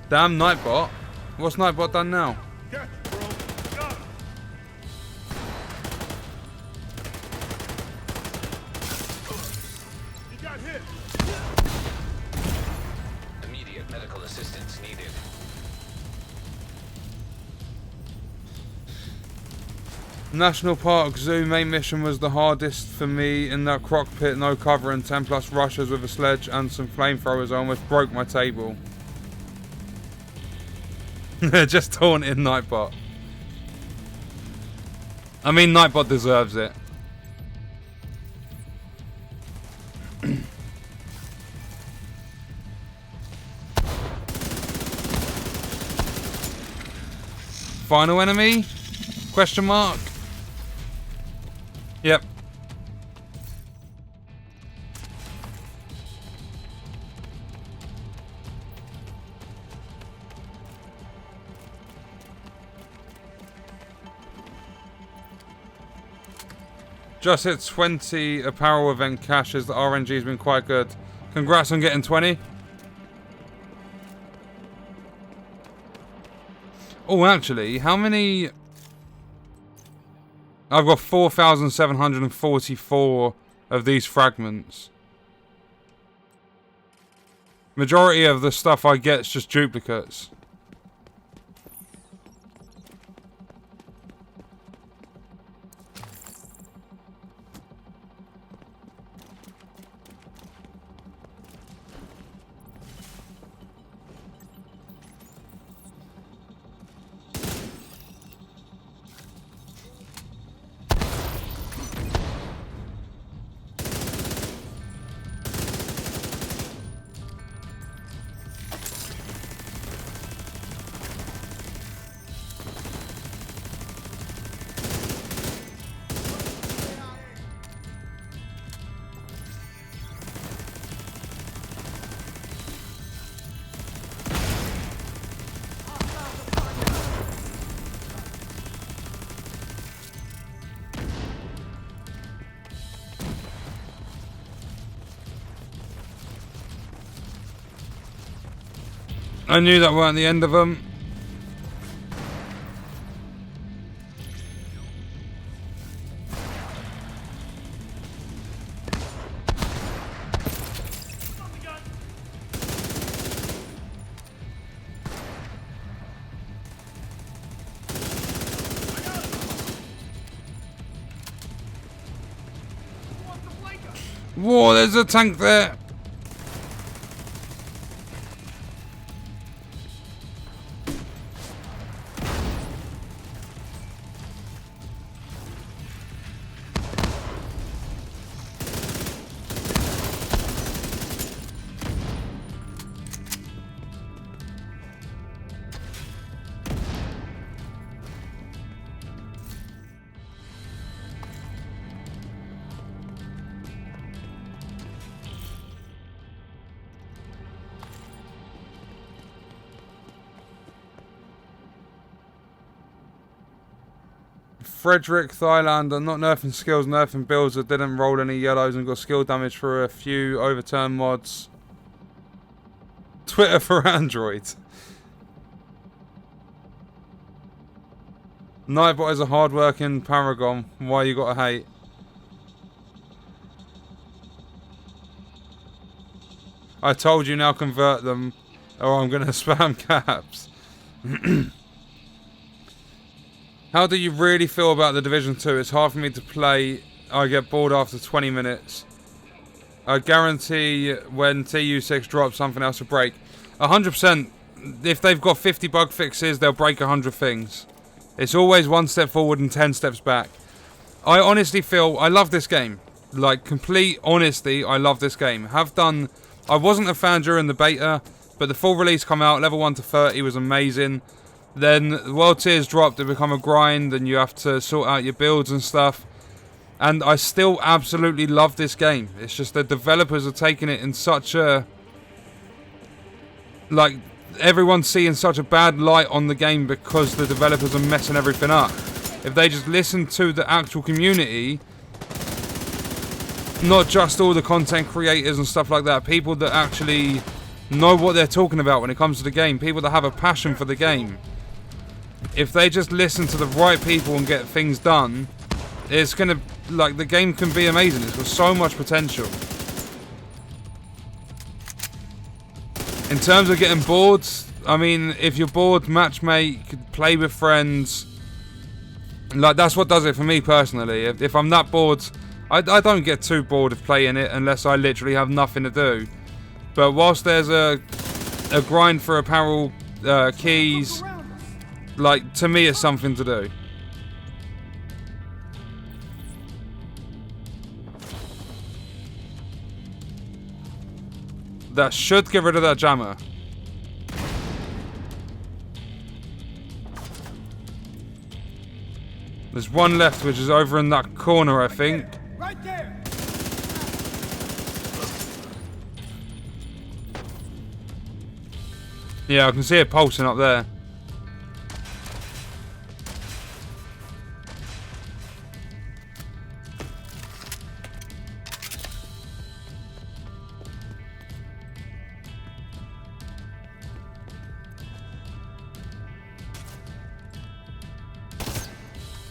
Damn, Nightbot. What's Nightbot done now? Catch it, bro. Got him. He got hit. Immediate medical assistance needed. National Park Zoo main mission was the hardest for me. In that croc pit, no cover and 10 plus rushers with a sledge and some flamethrowers. I almost broke my table. Just taunting Nightbot. I mean, Nightbot deserves it. Final enemy? Question mark? Yep. Just hit 20 apparel event caches. The RNG has been quite good. Congrats on getting 20. Oh, actually, how many? I've got 4,744 of these fragments. Majority of the stuff I get is just duplicates. I knew that weren't the end of them. Whoa, there's a tank there. Frederick, Thailand, are not nerfing skills, nerfing builds that didn't roll any yellows and got skill damage for a few overturned mods. Twitter for Android. Nightbot is a hard-working paragon. Why you gotta hate? I told you, now convert them or I'm gonna spam caps. How do you really feel about the Division 2? It's hard for me to play. I get bored after 20 minutes. I guarantee when TU6 drops, something else will break. 100%. If they've got 50 bug fixes, they'll break 100 things. It's always one step forward and 10 steps back. I honestly feel I love this game. Like, complete honesty, I love this game. I wasn't a fan during the beta, but the full release come out, level 1 to 30 was amazing. Then World Tiers dropped, it become a grind and you have to sort out your builds and stuff. And I still absolutely love this game. It's just the developers are taking it in such a... like, everyone's seeing such a bad light on the game because the developers are messing everything up. If they just listen to the actual community, not just all the content creators and stuff like that, people that actually know what they're talking about when it comes to the game, people that have a passion for the game. If they just listen to the right people and get things done, it's gonna, like, the game can be amazing. It's got so much potential. In terms of getting bored, I mean, if you're bored, matchmake, play with friends. Like, that's what does it for me personally. If I'm that bored, I don't get too bored of playing it unless I literally have nothing to do. But whilst there's a grind for apparel keys, like, to me it's something to do. That should get rid of that jammer. There's one left, which is over in that corner, I think. Right there. Yeah, I can see it pulsing up there.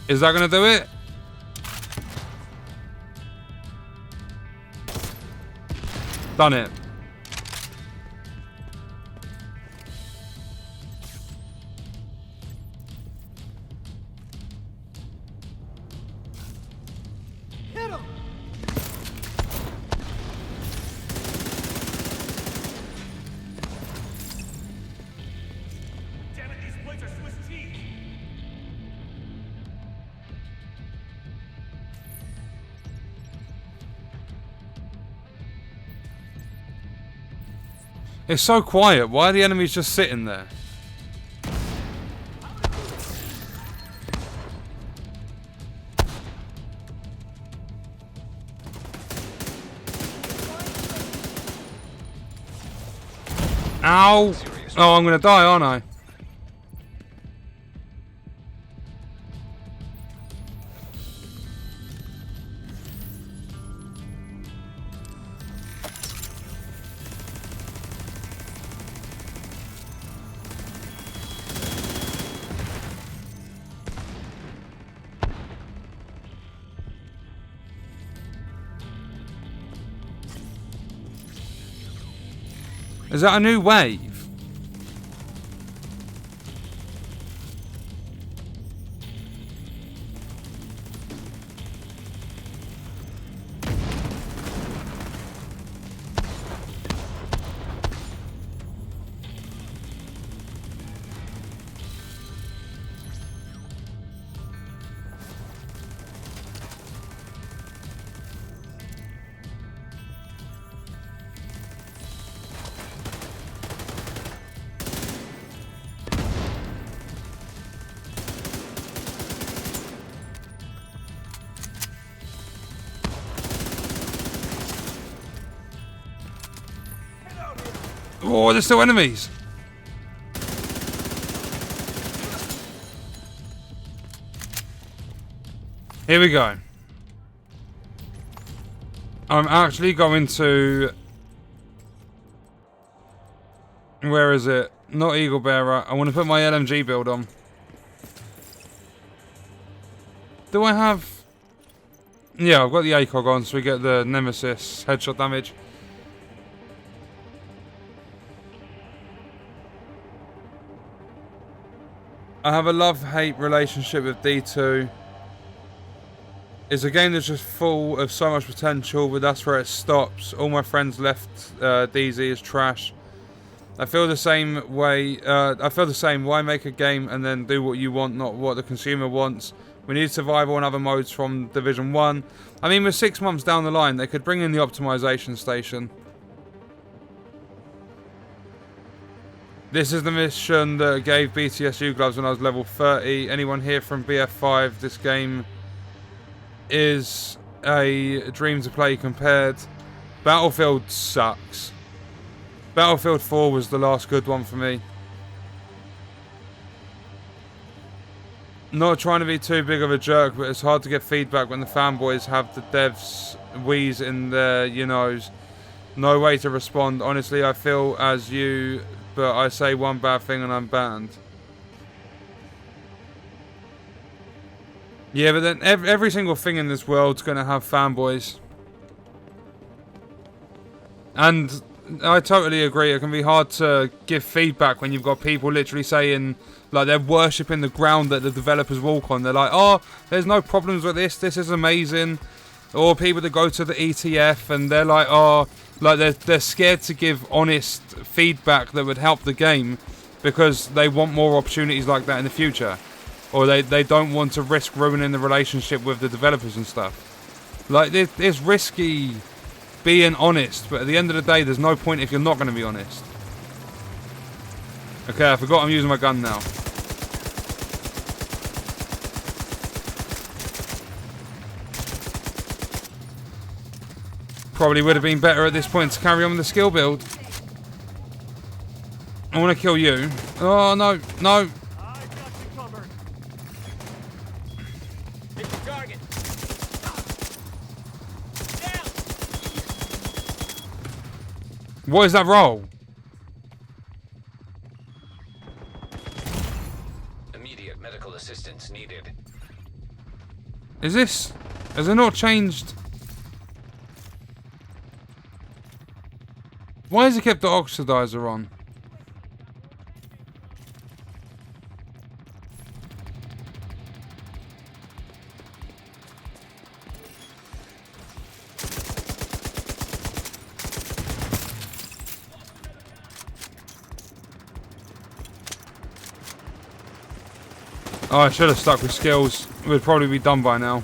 Is that going to do it? Done it. Hit him. Damn it, these plates are Swiss cheese. It's so quiet. Why are the enemies just sitting there? Ow! Oh, I'm gonna die, aren't I? Is that a new wave? Oh, there's still enemies. Here we go. I'm actually going to... Where is it? Not Eagle Bearer. I want to put my LMG build on. Do I have... Yeah, I've got the ACOG on, so we get the Nemesis headshot damage. I have a love-hate relationship with D2. It's a game that's just full of so much potential, but that's where it stops. All my friends left DZ as trash. I feel the same way. Why make a game and then do what you want, not what the consumer wants? We need survival and other modes from Division 1. I mean, we're 6 months down the line. They could bring in the optimization station. This is the mission that gave BTSU gloves when I was level 30. Anyone here from BF5? This game is a dream to play compared. Battlefield sucks. Battlefield 4 was the last good one for me. Not trying to be too big of a jerk, but it's hard to get feedback when the fanboys have the devs wheeze in their, you knows. No way to respond. Honestly, I feel as you, but I say one bad thing and I'm banned. Yeah, but then every single thing in this world's going to have fanboys. And I totally agree. It can be hard to give feedback when you've got people literally saying, like, they're worshipping the ground that the developers walk on. They're like, oh, there's no problems with this. This is amazing. Or people that go to the ETF and they're like, oh, like they're scared to give honest feedback that would help the game because they want more opportunities like that in the future. Or they don't want to risk ruining the relationship with the developers and stuff. Like, it's risky being honest, but at the end of the day, there's no point if you're not going to be honest. Okay, I forgot I'm using my gun now. Probably would have been better at this point to carry on with the skill build. I want to kill you. Oh, no, no. I got you covered. Hit the target. Down. What is that roll? Immediate medical assistance needed. Is this... Has it not changed? Why has it kept the oxidizer on? Oh, I should have stuck with skills. It would probably be done by now.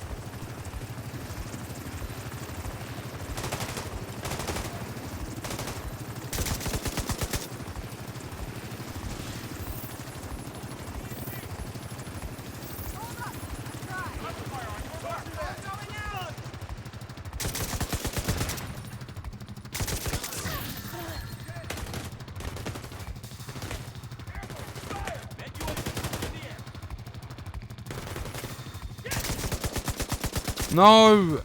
No!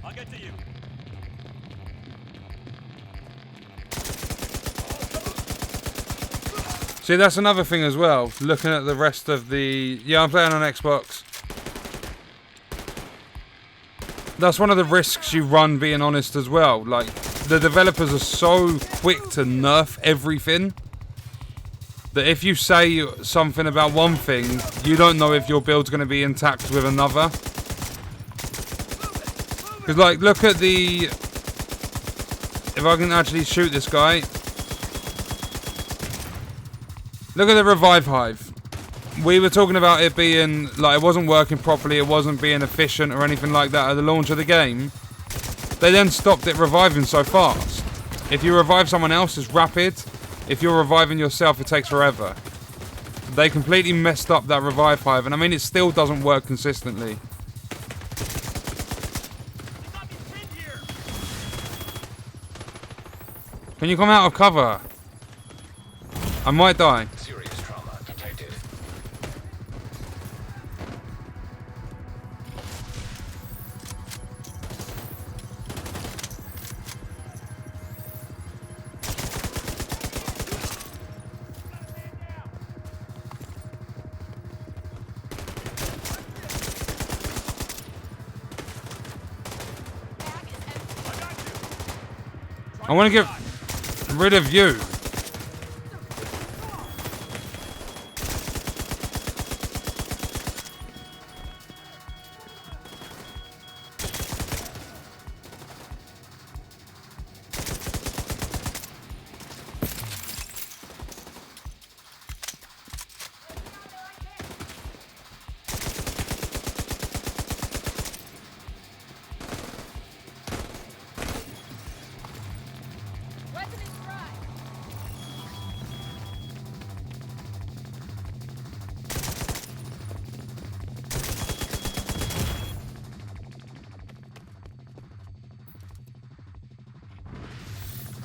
I'll get to you. See, that's another thing as well. Looking at the rest of the... Yeah, I'm playing on Xbox. That's one of the risks you run, being honest, as well. Like, the developers are so quick to nerf everything that if you say something about one thing, you don't know if your build's going to be intact with another. Because, like, look at the... If I can actually shoot this guy... Look at the revive hive. We were talking about it being, like, it wasn't working properly, it wasn't being efficient or anything like that at the launch of the game. They then stopped it reviving so fast. If you revive someone else, it's rapid. If you're reviving yourself, it takes forever. They completely messed up that revive hive, and I mean, it still doesn't work consistently. Can you come out of cover? I might die. Serious trauma detected. I want to get rid of you.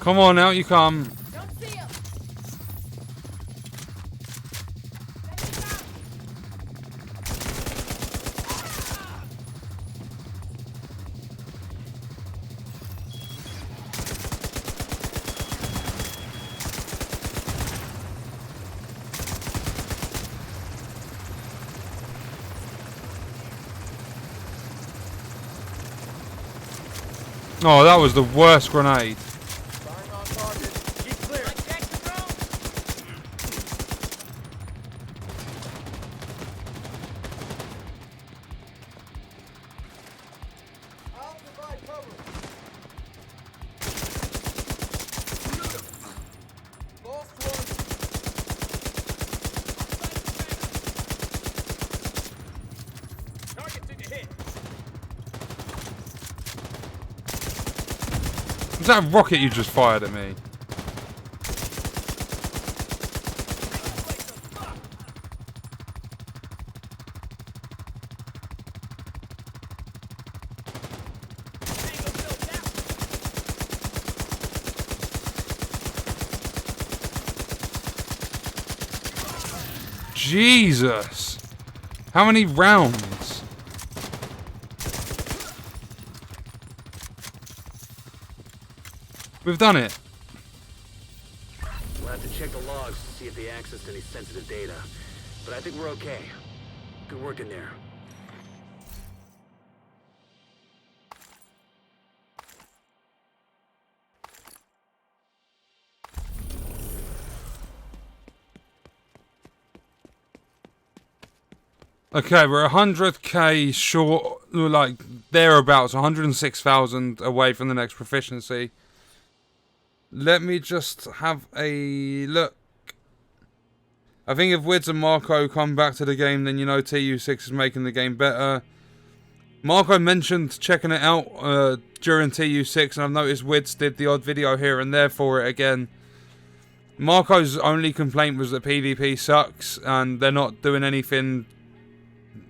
Come on, out you come. Don't see him. Oh, that was the worst grenade. Firing on target. Keep clear. Check the drone. I'll provide cover. Lost one. Target's in the hit. Was that a rocket you just fired at me? Jesus! How many rounds? We've done it. We'll have to check the logs to see if they accessed any sensitive data. But I think we're okay. Good work in there. Okay, we're 100k short, like thereabouts, 106,000 away from the next proficiency. Let me just have a look. I think if Wids and Marco come back to the game, then you know TU6 is making the game better. Marco mentioned checking it out during TU6, and I've noticed Wids did the odd video here and there for it again. Marco's only complaint was that PvP sucks, and they're not doing anything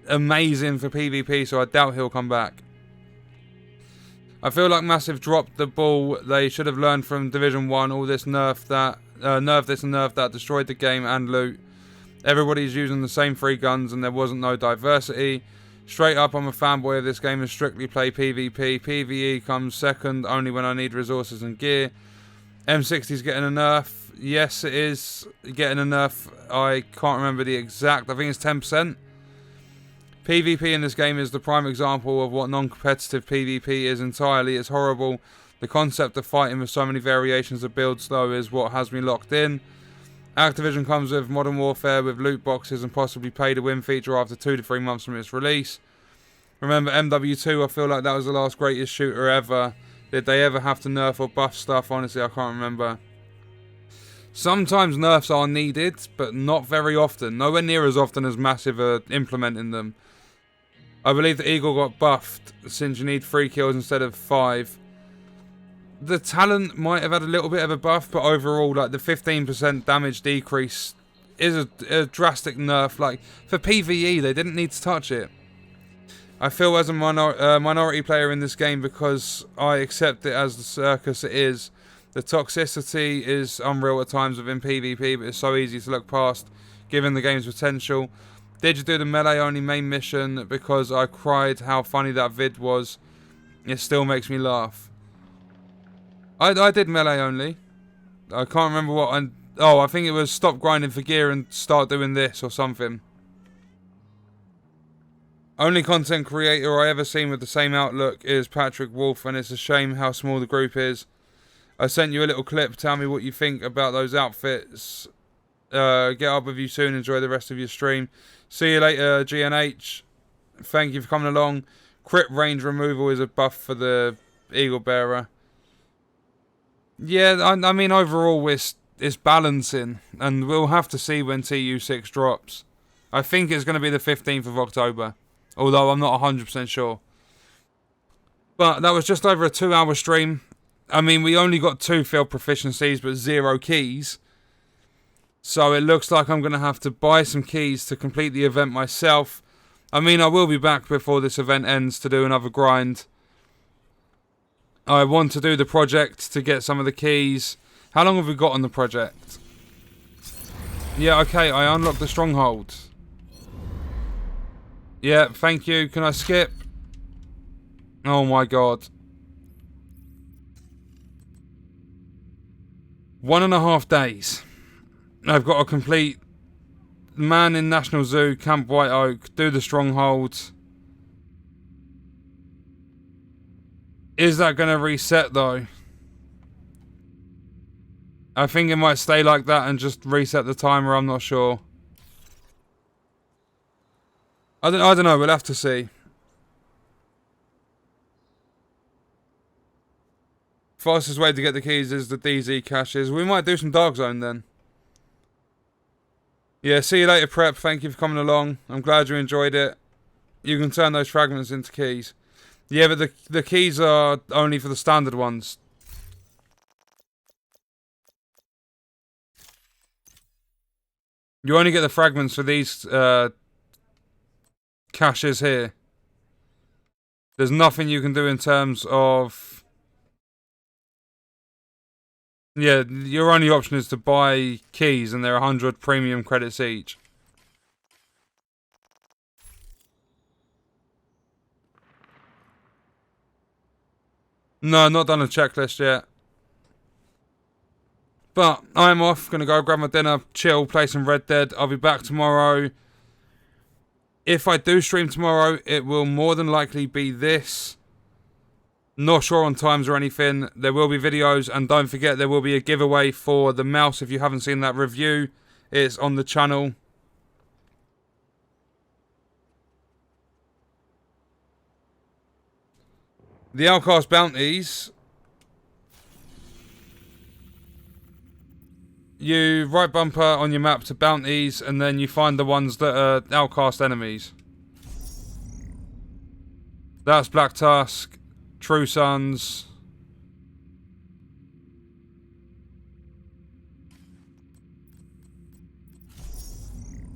amazing for PvP, so I doubt he'll come back. I feel like Massive dropped the ball. They should have learned from Division 1 all this nerf that nerf that destroyed the game and loot. Everybody's using the same 3 guns and there wasn't no diversity. Straight up, I'm a fanboy of this game and strictly play PvP. PvE comes second, only when I need resources and gear. M60's getting a nerf. Yes, it is getting a nerf. I can't remember the exact. I think it's 10%. PvP in this game is the prime example of what non-competitive PvP is entirely. It's horrible. The concept of fighting with so many variations of builds though is what has me locked in. Activision comes with Modern Warfare with loot boxes and possibly pay to win feature after 2 to 3 months from its release. Remember MW2, I feel like that was the last greatest shooter ever. Did they ever have to nerf or buff stuff? Honestly, I can't remember. Sometimes nerfs are needed, but not very often. Nowhere near as often as Massive are implementing them. I believe the Eagle got buffed since you need 3 kills instead of 5. The talent might have had a little bit of a buff, but overall, like the 15% damage decrease is a drastic nerf. Like for PvE, they didn't need to touch it. I feel as a minority player in this game because I accept it as the circus it is. The toxicity is unreal at times within PvP, but it's so easy to look past, given the game's potential. Did you do the melee only main mission? Because I cried how funny that vid was. It still makes me laugh. I did melee only. I can't remember what. Oh, I think it was stop grinding for gear and start doing this or something. Only content creator I ever seen with the same outlook is Patrick Wolf, and it's a shame how small the group is. I sent you a little clip. Tell me what you think about those outfits. Get up with you soon. Enjoy the rest of your stream. See you later, GNH. Thank you for coming along. Crit range removal is a buff for the Eagle Bearer. Yeah, I mean, overall, it's balancing. And we'll have to see when TU6 drops. I think it's going to be the 15th of October. Although I'm not 100% sure. But that was just over a 2-hour stream. I mean, we only got 2 field proficiencies, but 0 keys. So it looks like I'm going to have to buy some keys to complete the event myself. I mean, I will be back before this event ends to do another grind. I want to do the project to get some of the keys. How long have we got on the project? Yeah, okay, I unlocked the Stronghold. Yeah, thank you. Can I skip? Oh my god. 1.5 days. I've got to complete Man in National Zoo, Camp White Oak, do the Stronghold. Is that going to reset though? I think it might stay like that and just reset the timer, I'm not sure. I don't know, we'll have to see. Fastest way to get the keys is the DZ caches. We might do some Dark Zone then. Yeah, see you later, Prep. Thank you for coming along. I'm glad you enjoyed it. You can turn those fragments into keys. Yeah, but the keys are only for the standard ones. You only get the fragments for these caches here. There's nothing you can do in terms of... Yeah, your only option is to buy keys, and they're 100 premium credits each. No, not done a checklist yet. But I'm off, gonna go grab my dinner, chill, play some Red Dead. I'll be back tomorrow. If I do stream tomorrow, it will more than likely be this. Not sure on times or anything. There will be videos, and don't forget there will be a giveaway for the mouse. If you haven't seen that review, it's on the channel. The Outcast bounties. You right bumper on your map to bounties, and then you find the ones that are Outcast enemies. That's Black Tusk, True Sons.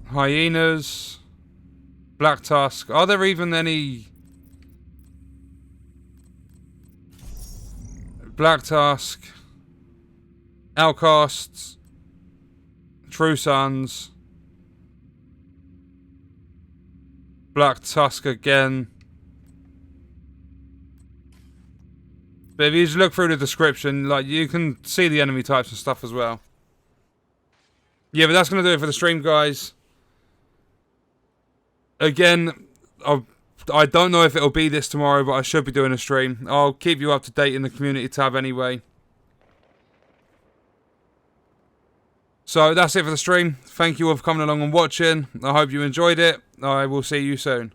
Hyenas. Black Tusk. Are there even any... Black Tusk. Outcasts. True Sons. Black Tusk again. But if you just look through the description, like, you can see the enemy types and stuff as well. Yeah, but that's going to do it for the stream, guys. Again, I don't know if it'll be this tomorrow, but I should be doing a stream. I'll keep you up to date in the community tab anyway. So that's it for the stream. Thank you all for coming along and watching. I hope you enjoyed it. I will see you soon.